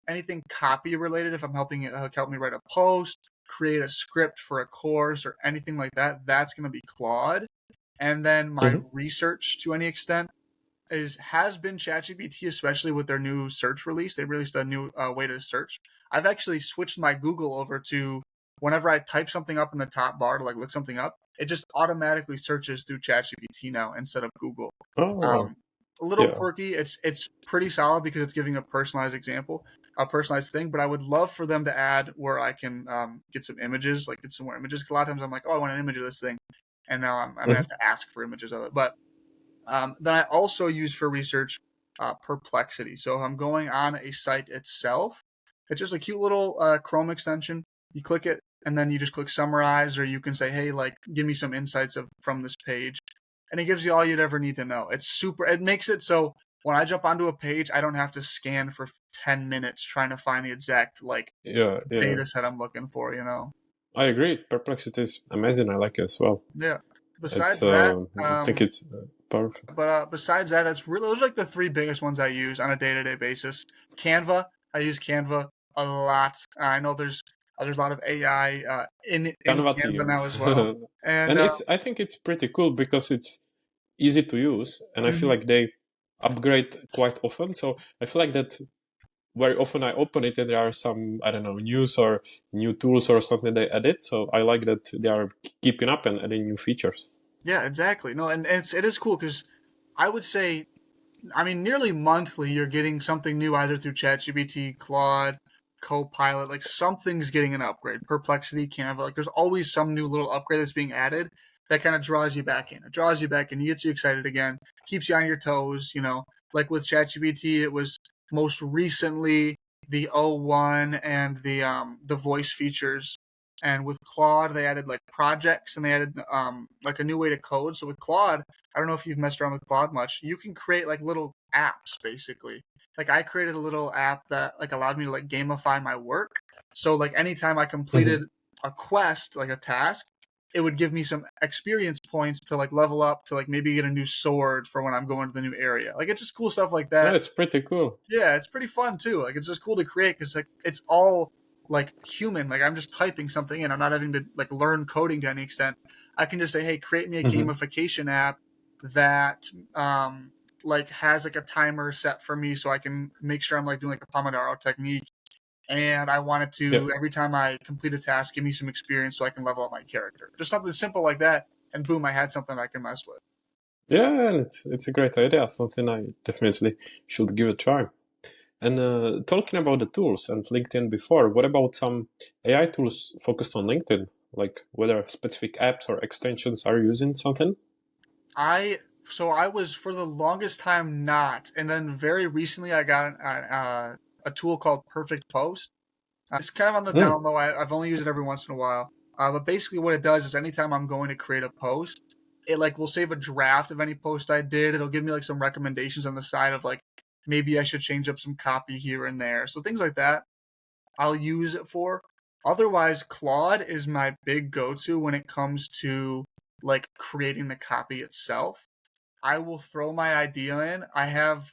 Anything copy related, if I'm helping it help me write a post, create a script for a course, or anything like that, that's going to be Claude. And then my Hmm. research to any extent has been ChatGPT, especially with their new search release. They released a new way to search. I've actually switched my Google over to whenever I type something up in the top bar to like look something up, it just automatically searches through ChatGPT now instead of Google. Oh, Um, a little yeah. quirky. It's pretty solid because it's giving a personalized example, a personalized thing. But I would love for them to add where I can get some images, like get some more images. 'Cause a lot of times I'm like, oh, I want an image of this thing, and now I'm gonna have Hmm. to ask for images of it. But then I also use for research Perplexity. So if I'm going on a site itself, it's just a cute little Chrome extension. You click it, and then you just click summarize, or you can say, hey, like, give me some insights from this page. And it gives you all you'd ever need to know. It makes it so when I jump onto a page, I don't have to scan for 10 minutes trying to find the exact, like, Yeah, yeah. data set I'm looking for. I agree. Perplexity is amazing. I like it as well. Yeah. It's Besides that, I think it's powerful. But besides that, that's really those are like the three biggest ones I use on a day-to-day basis. Canva, I use Canva a lot. I know there's a lot of AI in Canva Canva team. now as well, and And I think it's pretty cool because it's easy to use, and I feel mhm. like they upgrade quite often. So I feel like that very often I open it and there are some, I don't know, news or new tools or something they added. So I like that they are keeping up and adding new features. Yeah, exactly. No, and it is cool because I would say I mean, nearly monthly, you're getting something new either through ChatGPT, Claude, Copilot. Like something's getting an upgrade. Perplexity, Canva. Like there's always some new little upgrade that's being added that kind of draws you back in. It draws you back in, gets you excited again, keeps you on your toes. Like with ChatGPT, it was most recently the O1 and the voice features. And with Claude, they added like projects and they added like a new way to code. So with Claude, I don't know if you've messed around with Claude much. You can create like little apps basically. Like I created a little app that like allowed me to like gamify my work. So like anytime I completed Mhm. a quest, like a task, it would give me some experience points to like level up to like maybe get a new sword for when I'm going to the new area. Like it's just cool stuff like Yeah, that. it's pretty cool. Yeah, it's pretty fun too. Like it's just cool to create because like it's all like human. Like I'm just typing something in. I'm not having to like learn coding to any extent. I can just say, hey, create me a Hmm. gamification app that like has like a timer set for me so I can make sure I'm like doing like a Pomodoro technique. And I wanted Yeah, to every time I complete a task, give me some experience so I can level up my character. Just something simple like that, and boom, I had something I can mess with. yeah, and it's a great idea. Something I definitely should give a try. And talking about the tools and LinkedIn before, what about some AI tools focused on LinkedIn? Like whether specific apps or extensions are using something? I was for the longest time not, and then very recently I got a tool called Perfect Post. It's kind of on the Mm, down low. I've only used it every once in a while. But basically, what it does is anytime I'm going to create a post, it like will save a draft of any post I did. It'll give me like some recommendations on the side of like maybe I should change up some copy here and there. So things like that, I'll use it for. Otherwise, Claude is my big go-to when it comes to like creating the copy itself. I will throw my idea in. I have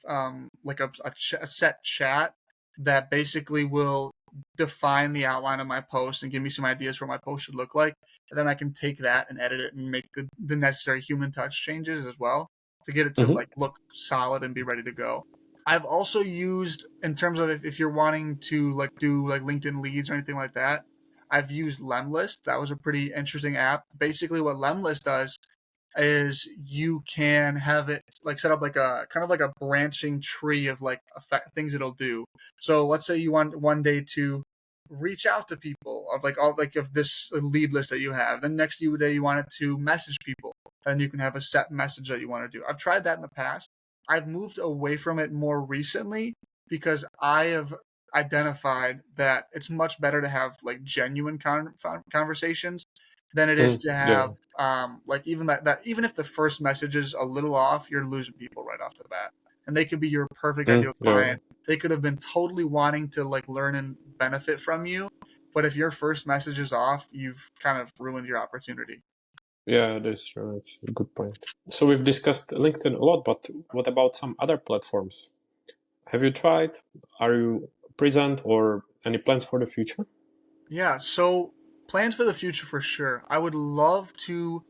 like a set chat that basically will define the outline of my post and give me some ideas for what my post should look like. And then I can take that and edit it and make the necessary human touch changes as well to get it to mm-hmm, like look solid and be ready to go. I've also used in terms of if you're wanting to like do like LinkedIn leads or anything like that, I've used Lemlist. That was a pretty interesting app. Basically what Lemlist does is you can have it like set up like a kind of like a branching tree of like effect things it'll do. So let's say you want one day to reach out to people of like all like of this lead list that you have. Then next day you want it to message people, and you can have a set message that you want to do. I've tried that in the past. I've moved away from it more recently because I have identified that it's much better to have like genuine conversations than it is mm, to yeah, have like even that even if the first message is a little off, you're losing people right off the bat. And they could be your perfect ideal yeah, client. They could have been totally wanting to like learn and benefit from you. But if your first message is off, you've kind of ruined your opportunity. yeah. That's true. That's a good point. So we've discussed LinkedIn a lot, but what about some other platforms? Have you tried? Are you present or any plans for the future? Yeah, so plans for the future for sure. I would love to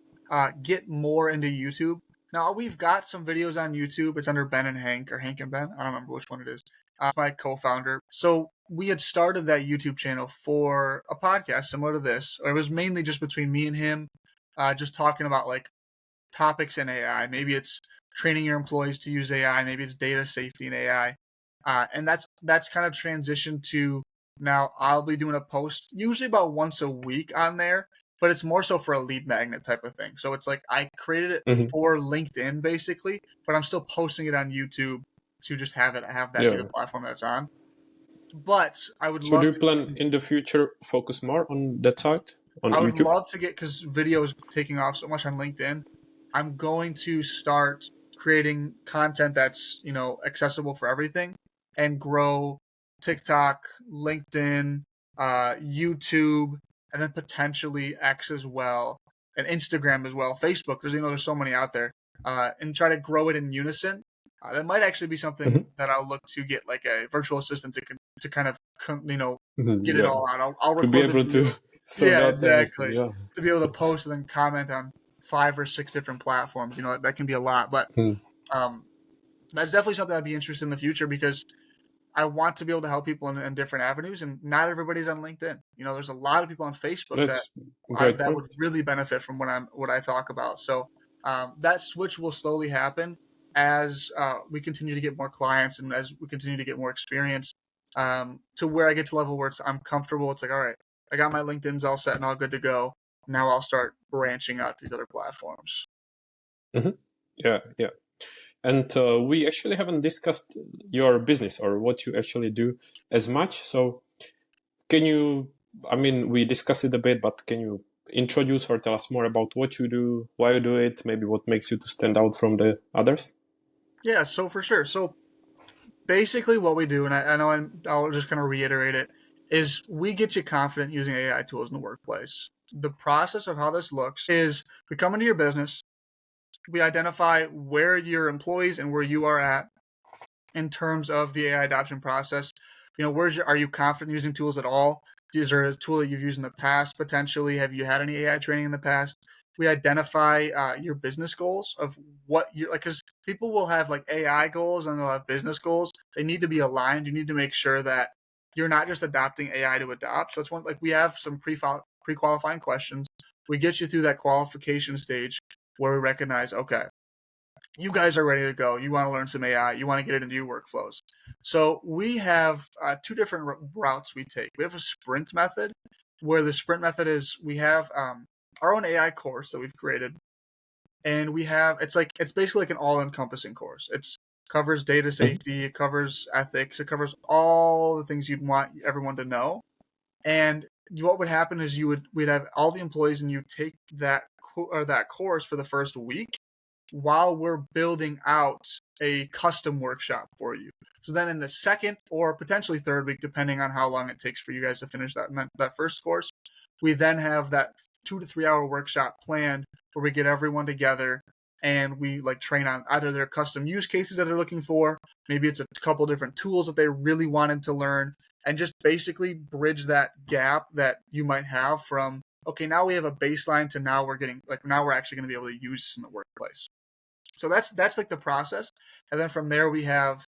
get more into YouTube. Now we've got some videos on YouTube. It's under Ben and Hank or Hank and Ben. I don't remember which one it is. My co-founder. So we had started that YouTube channel for a podcast similar to this. It was mainly just between me and him, just talking about like topics in AI. Maybe it's training your employees to use AI. Maybe it's data safety in AI. And that's kind of transitioned to now I'll be doing a post usually about once a week on there, but it's more so for a lead magnet type of thing. So it's like I created it Mm-hmm. for LinkedIn basically, but I'm still posting it on YouTube to just have that be the Yeah. platform that's on. But I would So do love you to plan in the future focus more on that side, on I would YouTube? love to get because video is taking off so much on LinkedIn. I'm going to start creating content that's accessible for everything, and grow TikTok, LinkedIn, YouTube, and then potentially X as well, and Instagram as well, Facebook. There's so many out there, and try to grow it in unison. That might actually be something Mm-hmm. that I'll look to get like a virtual assistant to kind of get it Yeah. all out. I'll To be record the able video. to sort Yeah, out everything. exactly. Yeah. To be able to post and then comment on 5 or 6 different platforms, that can be a lot. But Hmm. um, that's definitely something I'd be interested in the future because I want to be able to help people in different avenues, and not everybody's on LinkedIn. There's a lot of people on Facebook that That's a great that point. would really benefit from what I talk about. So that switch will slowly happen as we continue to get more clients and as we continue to get more experience, to where I get to level where I'm comfortable. It's like, all right, I got my LinkedIn's all set and all good to go. Now I'll start branching out to these other platforms. Hmm. Yeah, yeah. And we actually haven't discussed your business or what you actually do as much. So can you, I mean, we discussed it a bit, but can you introduce or tell us more about what you do, why you do it, maybe what makes you to stand out from the others? Yeah, so for sure. So basically, what we do, and I know I'll just kind of reiterate it, is we get you confident using AI tools in the workplace. The process of how this looks is we come into your business, we identify where your employees and where you are at in terms of the AI adoption process. Are you confident using tools at all? Is there a tool that you've used in the past potentially? Have you had any AI training in the past? We identify your business goals of what you like, because people will have like AI goals and they'll have business goals. They need to be aligned. You need to make sure that you're not just adopting AI to adopt. So it's one like we have some pre-qualifying questions. We get you through that qualification stage where we recognize, okay, you guys are ready to go. You want to learn some AI. You want to get it into your workflows. So we have 2 different routes we take. We have a sprint method, where the sprint method is we have our own AI course that we've created, and it's basically like an all-encompassing course. It's covers data Mhm. safety, it covers ethics, it covers all the things you'd want everyone to know. And what would happen is we'd have all the employees and you take that course for the first week while we're building out a custom workshop for you. So then in the second or potentially third week, depending on how long it takes for you guys to finish that first course, we then have that 2 to 3 hour workshop planned where we get everyone together and we like train on either their custom use cases that they're looking for, maybe it's a couple different tools that they really wanted to learn, and just basically bridge that gap that you might have from okay, now we have a baseline to now we're actually going to be able to use this in the workplace. So that's like the process, and then from there we have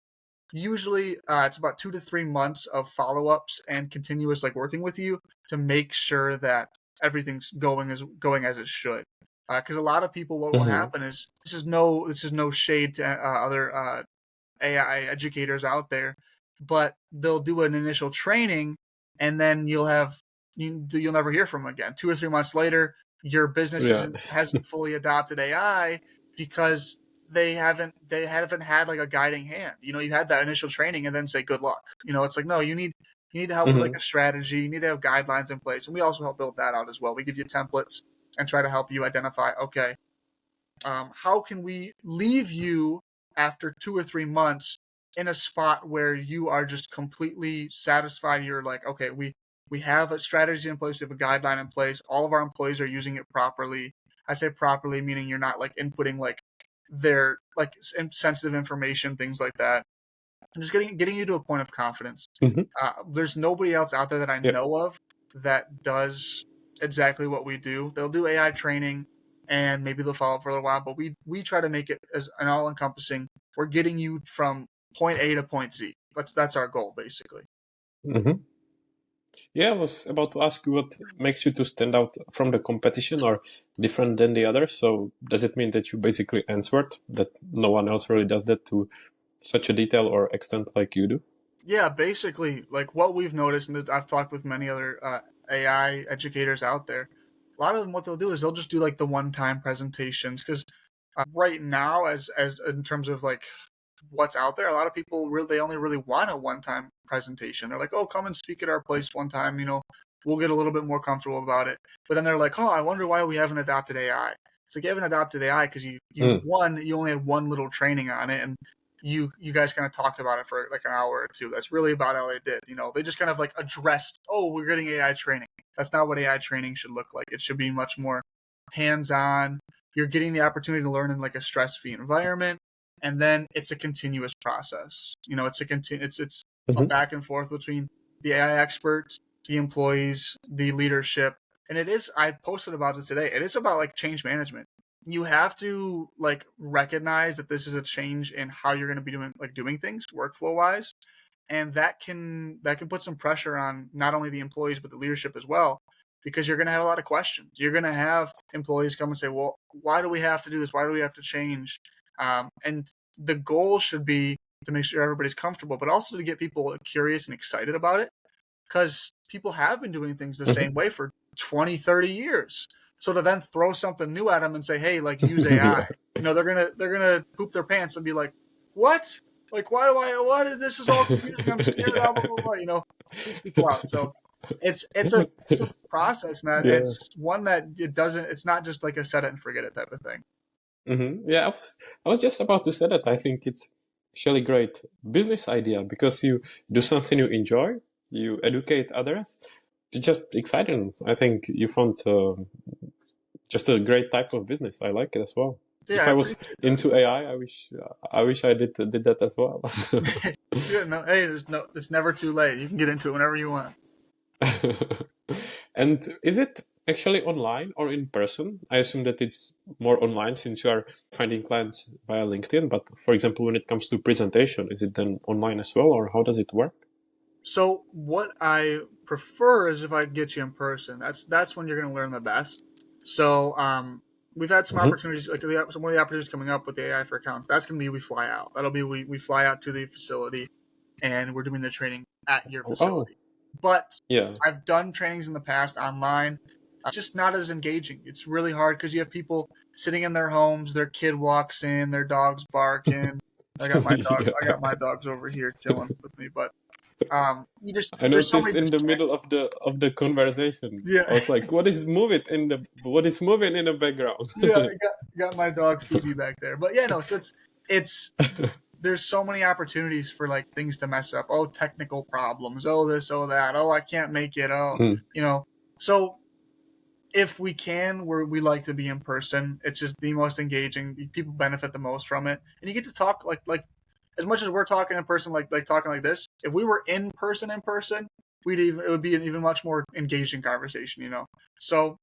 usually it's about 2 to 3 months of follow-ups and continuous like working with you to make sure that everything's going as it should. Because a lot of people, what will Mhm. happen is this is no shade to other AI educators out there, but they'll do an initial training, and then you'll never hear from them again. 2 or 3 months later, your business Yeah. hasn't fully adopted AI because they haven't had like a guiding hand. You had that initial training and then say good luck. It's like no, you need to help with like Mhm. a strategy. You need to have guidelines in place, and we also help build that out as well. We give you templates and try to help you identify okay, how can we leave you after 2 or 3 months in a spot where you are just completely satisfied? You're like, okay, we have a strategy in place, we have a guideline in place, all of our employees are using it properly. I say properly meaning you're not like inputting like their like sensitive information, things like that. And just getting you to a point of confidence. Mhm. There's nobody else out there that I Yeah. know of that does exactly what we do. They'll do AI training and maybe they'll follow up for a while, but we try to make it as an all encompassing. We're getting you from point A to point Z. That's our goal basically. Mhm. Yeah, I was about to ask you what makes you to stand out from the competition or different than the others. So does it mean that you basically answered that no one else really does that to such a detail or extent like you do? Yeah, basically, like what we've noticed, and I've talked with many other AI educators out there. A lot of them, what they'll do is they'll just do like the one-time presentations because right now, as in terms of like what's out there, a lot of people really they only really want a one-time presentation. They're like, oh, come and speak at our place one time. We'll get a little bit more comfortable about it. But then they're like, oh, I wonder why we haven't adopted AI. So you haven't adopted AI because Mm. you only had one little training on it, and you guys kind of talked about it for like an hour or two. That's really about all they did. They just kind of like addressed, oh, we're getting AI training. That's not what AI training should look like. It should be much more hands-on. You're getting the opportunity to learn in like a stress-free environment, and then it's a continuous process. It's a Mhm. back and forth between the AI experts, the employees, the leadership, and it is. I posted about this today. It is about like change management. You have to like recognize that this is a change in how you're going to be doing things workflow wise, and that can put some pressure on not only the employees but the leadership as well, because you're going to have a lot of questions. You're going to have employees come and say, well, why do we have to do this? Why do we have to change? And the goal should be to make sure everybody's comfortable, but also to get people curious and excited about it, because people have been doing things the Mhm. same way for 20, 30 years. So to then throw something new at them and say, hey, like use AI, Yeah. they're gonna poop their pants and be like, what? Like, why do I? What is this? Is all confusing. I'm scared. Blah Yeah. blah blah. Freak people out. So it's a process, and that Yeah. it's one that it doesn't. It's not just like a set it and forget it type of thing. Yeah, I was just about to say that. I think it's actually great business idea because you do something you enjoy, you educate others. It's just exciting. I think you found just a great type of business. I like it as well. Yeah, If I I was appreciate that. into AI, I wish I did that as well. Yeah, no, hey, it's never too late. You can get into it whenever you want. And is it actually online or in person? I assume that it's more online since you are finding clients via LinkedIn. But for example, when it comes to presentation, is it then online as well, or how does it work? So what I prefer is if I get you in person. That's when you're going to learn the best. So we've had some Hmm. opportunities, like some of the opportunities coming up with the AI for accounts. That's going to be we fly out. That'll be we fly out to the facility, and we're doing the training at your Oh, facility. But Yeah. I've done trainings in the past online. It's just not as engaging. It's really hard because you have people sitting in their homes, their kid walks in, their dog's barking. I got my dogs over here chilling with me, but you just I there's so noticed many in the distractions. middle of the conversation, I Yeah, was like, what is moving in the background? yeah, got my dog Phoebe back there. But yeah, no, so it's there's so many opportunities for like things to mess up. Oh, technical problems. Oh, this, oh that. Oh, I can't make it. Oh, Mm, So if we can, we like to be in person. It's just the most engaging. People benefit the most from it, and you get to talk like as much as we're talking in person, like talking like this. If we were in person, it would be an even much more engaging conversation. So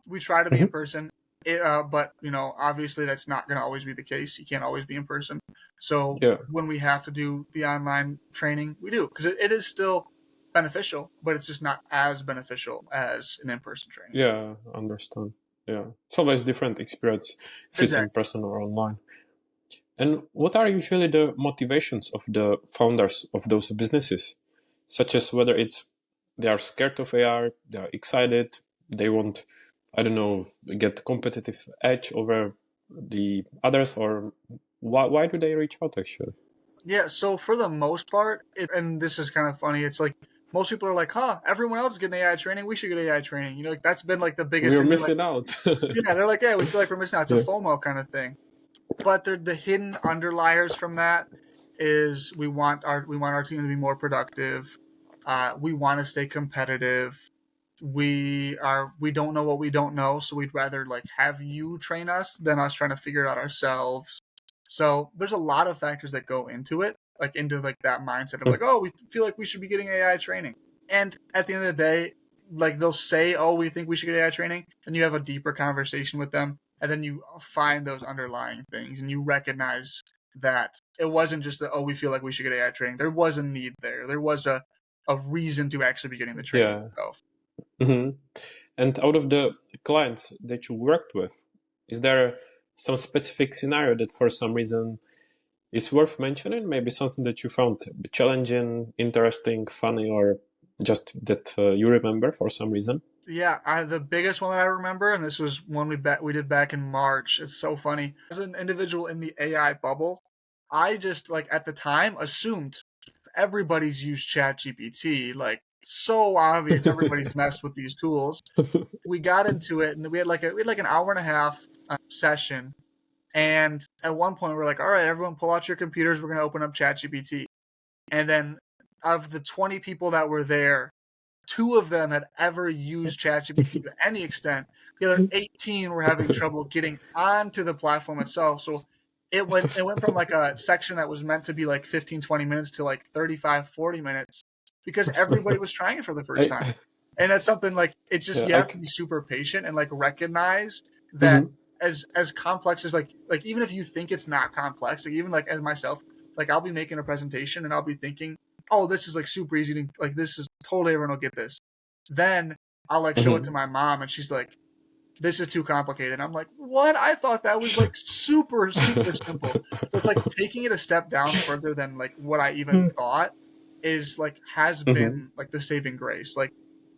we try to be in mhm. person. But obviously that's not going to always be the case. You can't always be in person. So Yeah, when we have to do the online training, we do because it is still beneficial, but it's just not as beneficial as an in-person training. yeah, understand. Yeah, it's always different experience if it's in Exactly. person or online. And what are usually the motivations of the founders of those businesses? Such as whether it's they are scared of AI, they are excited, they want, I don't know, get competitive edge over the others, or why do they reach out actually? Yeah. So for the most part, and this is kind of funny. It's like most people are like, "Huh, everyone else is getting AI training. We should get AI training." Like that's been like the biggest We're thing. They're like, missing out. yeah, they're like, "Yeah, we feel like we're missing out." It's a Yeah. FOMO kind of thing. But the hidden underliers from that is we want our team to be more productive. We want to stay competitive. We don't know what we don't know, so we'd rather like have you train us than us trying to figure it out ourselves. So there's a lot of factors that go into it, like into like that mindset of like, oh, we feel like we should be getting AI training. And at the end of the day, like they'll say, oh, we think we should get AI training, and you have a deeper conversation with them, and then you find those underlying things, and you recognize that it wasn't just oh, we feel like we should get AI training. There was a need there. There was a reason to actually be getting the training Yeah. itself. Hmm. And out of the clients that you worked with, is there some specific scenario that for some reason is worth mentioning? Maybe something that you found challenging, interesting, funny, or just that you remember for some reason? Yeah, the biggest one that I remember, and this was one we did back in March. It's so funny. As an individual in the AI bubble, I just like at the time assumed everybody's used ChatGPT. Like so obvious, everybody's messed with these tools. We got into it, and we had like an hour and a half session. And at one point, we are like, "All right, everyone, pull out your computers. We're gonna open up ChatGPT." And then, of the 20 people that were there, two of them had ever used ChatGPT to any extent. The other 18 were having trouble getting onto the platform itself. So it went from like a section that was meant to be like 15, 20 minutes to like 35, 40 minutes because everybody was trying it for the first time. I, And that's something like it's just yeah, you have to be super patient and like recognize that mhm. as complex as like even if you think it's not complex, like even like as myself, like I'll be making a presentation and I'll be thinking, oh, this is like super easy to like this is totally everyone will get this. Then I'll like show it to Mhm. my mom and she's like, this is too complicated. I'm like, what? I thought that was like super, super simple. So it's like taking it a step down further than like what I even thought is like has Mhm. been like the saving grace. Like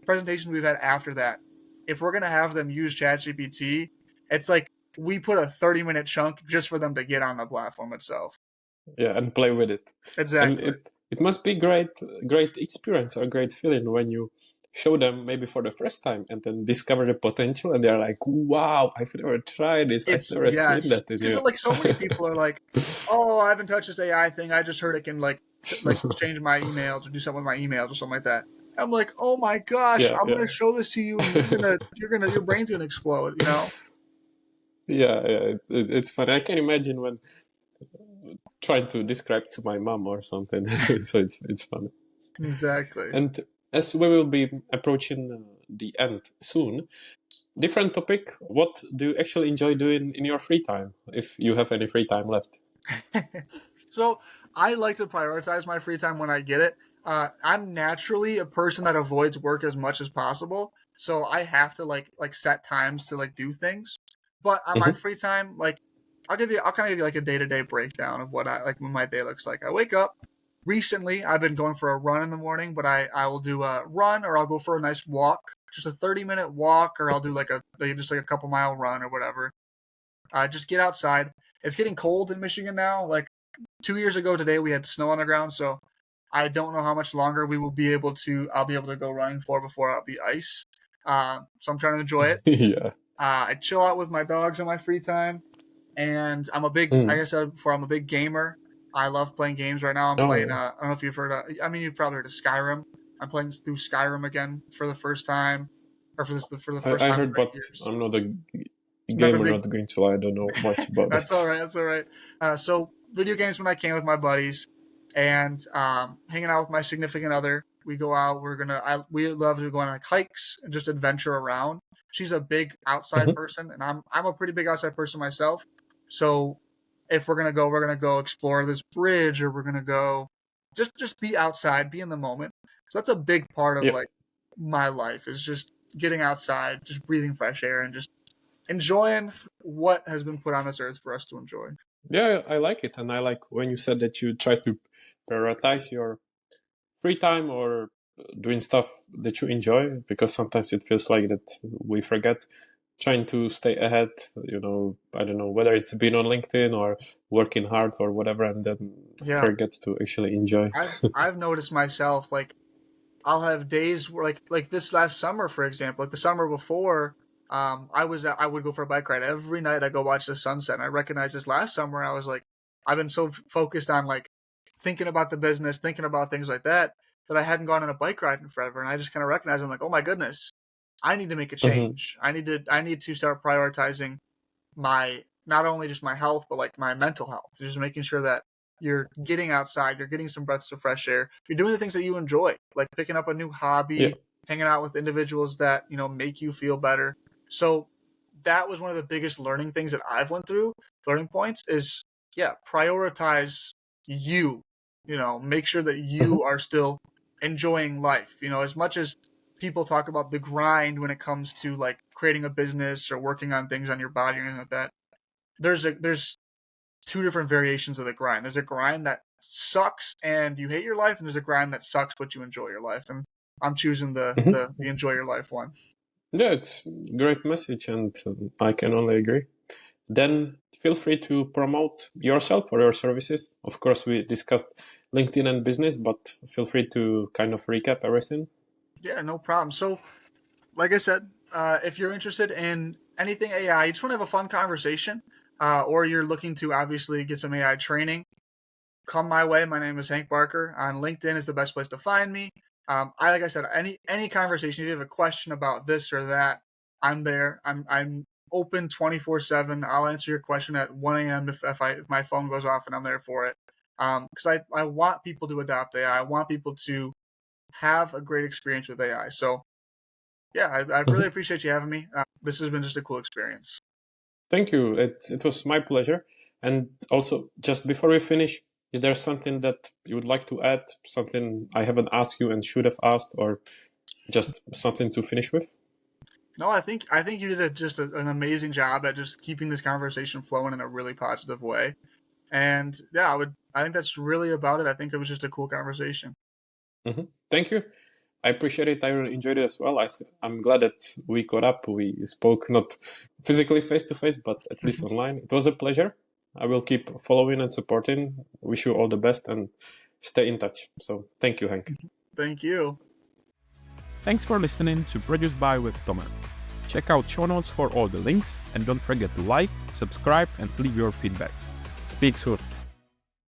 presentations we've had after that, if we're gonna have them use ChatGPT, it's like we put a 30-minute chunk just for them to get on the platform itself. Yeah, and play with it. And Exactly. it must be great experience or great feeling when you show them maybe for the first time and then discover the potential and they're like, wow, I've never tried this, I've It's never seen yes, that in because you. like so many people are like, "Oh, I haven't touched this AI thing. I just heard it can like change my emails or do something with my emails or something like that." I'm like, "Oh my gosh, Yeah, I'm yeah. gonna show this to you, and your brain's gonna explode." Yeah, yeah, it's funny. I can imagine when trying to describe to my mom or something. So it's funny. Exactly. And as we will be approaching the end soon, different topic. What do you actually enjoy doing in your free time, if you have any free time left? So I like to prioritize my free time when I get it. I'm naturally a person that avoids work as much as possible, so I have to like set times to like do things. But on my Hmm. free time, like I'll kind of give you like a day to day breakdown of what my day looks like. I wake up, recently I've been going for a run in the morning, but I will do a run or I'll go for a nice walk, just a 30-minute walk, or I'll do just like a couple mile run or whatever. Just get outside. It's getting cold in Michigan now. Like 2 years ago today, we had snow on the ground, so I don't know how much longer I'll be able to go running for before I'll be ice. So I'm trying to enjoy it. Yeah. I chill out with my dogs on my free time, and like I said before, I'm a big gamer. I love playing games right now. I'm playing. Oh, I don't know if you've heard. You've probably heard of Skyrim. I'm playing through Skyrim again for the first time, or for the first I time heard, for but 8 years. I'm not a Never gamer, big. not going to lie. I don't know much about That's it. all right. That's all right. So video games when I can with my buddies, and hanging out with my significant other. We go out. We love to go on like hikes and just adventure around. She's a big outside Mhm. person, and I'm a pretty big outside person myself. So if we're gonna go explore this bridge, or we're gonna go just be outside, be in the moment. So that's a big part of Yeah. like my life is just getting outside, just breathing fresh air, and just enjoying what has been put on this earth for us to enjoy. Yeah, I like it. And I like when you said that you try to prioritize your free time or doing stuff that you enjoy, because sometimes it feels like that we forget trying to stay ahead, I don't know, whether it's being on LinkedIn or working hard or whatever, and then Yeah, forget to actually enjoy. I've noticed myself, like I'll have days where like this last summer, for example, like the summer before, I would go for a bike ride every night. I go watch the sunset. And I recognized this last summer. I was like, I've been so focused on like thinking about the business, thinking about things like that, that I hadn't gone on a bike ride in forever. And I just kind of recognized, I'm like, oh my goodness, I need to make a Hmm. change. I need to start prioritizing my, not only just my health, but like my mental health. Just making sure that you're getting outside, you're getting some breaths of fresh air, you're doing the things that you enjoy, like picking up a new Yeah. hobby, hanging out with individuals that, make you feel better. So that was one of the biggest learning things that I've went through, learning points is, yeah, prioritize you, make sure that Hmm. you are still enjoying life. As much as people talk about the grind when it comes to like creating a business or working on things on your body or anything like that, there's two different variations of the grind. There's a grind that sucks and you hate your life, and there's a grind that sucks but you enjoy your life. And I'm choosing the enjoy your life one. Yeah, it's a great message, and I can only agree. Then feel free to promote yourself or your services. Of course, we discussed LinkedIn and business, but feel free to kind of recap everything. Yeah, no problem. So, like I said, if you're interested in anything AI, you just want to have a fun conversation, or you're looking to obviously get some AI training, come my way. My name is Hank Barker. On LinkedIn is the best place to find me. Like I said, any conversation. If you have a question about this or that, I'm there. I'm open 24/7. I'll answer your question at 1 a.m. if my phone goes off, and I'm there for it. Because I want people to adopt AI. I want people to have a great experience with AI. So yeah, I really Mhm. appreciate you having me. This has been just a cool experience. Thank you. It was my pleasure. And also, just before we finish, is there something that you would like to add? Something I haven't asked you and should have asked, or just something to finish with? No, I think you did an amazing job at just keeping this conversation flowing in a really positive way. And yeah, I think that's really about it. I think it was just a cool conversation. Thank you. I appreciate it. I really enjoyed it as well. I'm glad that we caught up. We spoke not physically face to face, but at least online. It was a pleasure. I will keep following and supporting. Wish you all the best and stay in touch. So thank you, Hank. Thank you. Thanks for listening to Produced by with Tommen. Check out show notes for all the links, and don't forget to like, subscribe, and leave your feedback. Speak soon.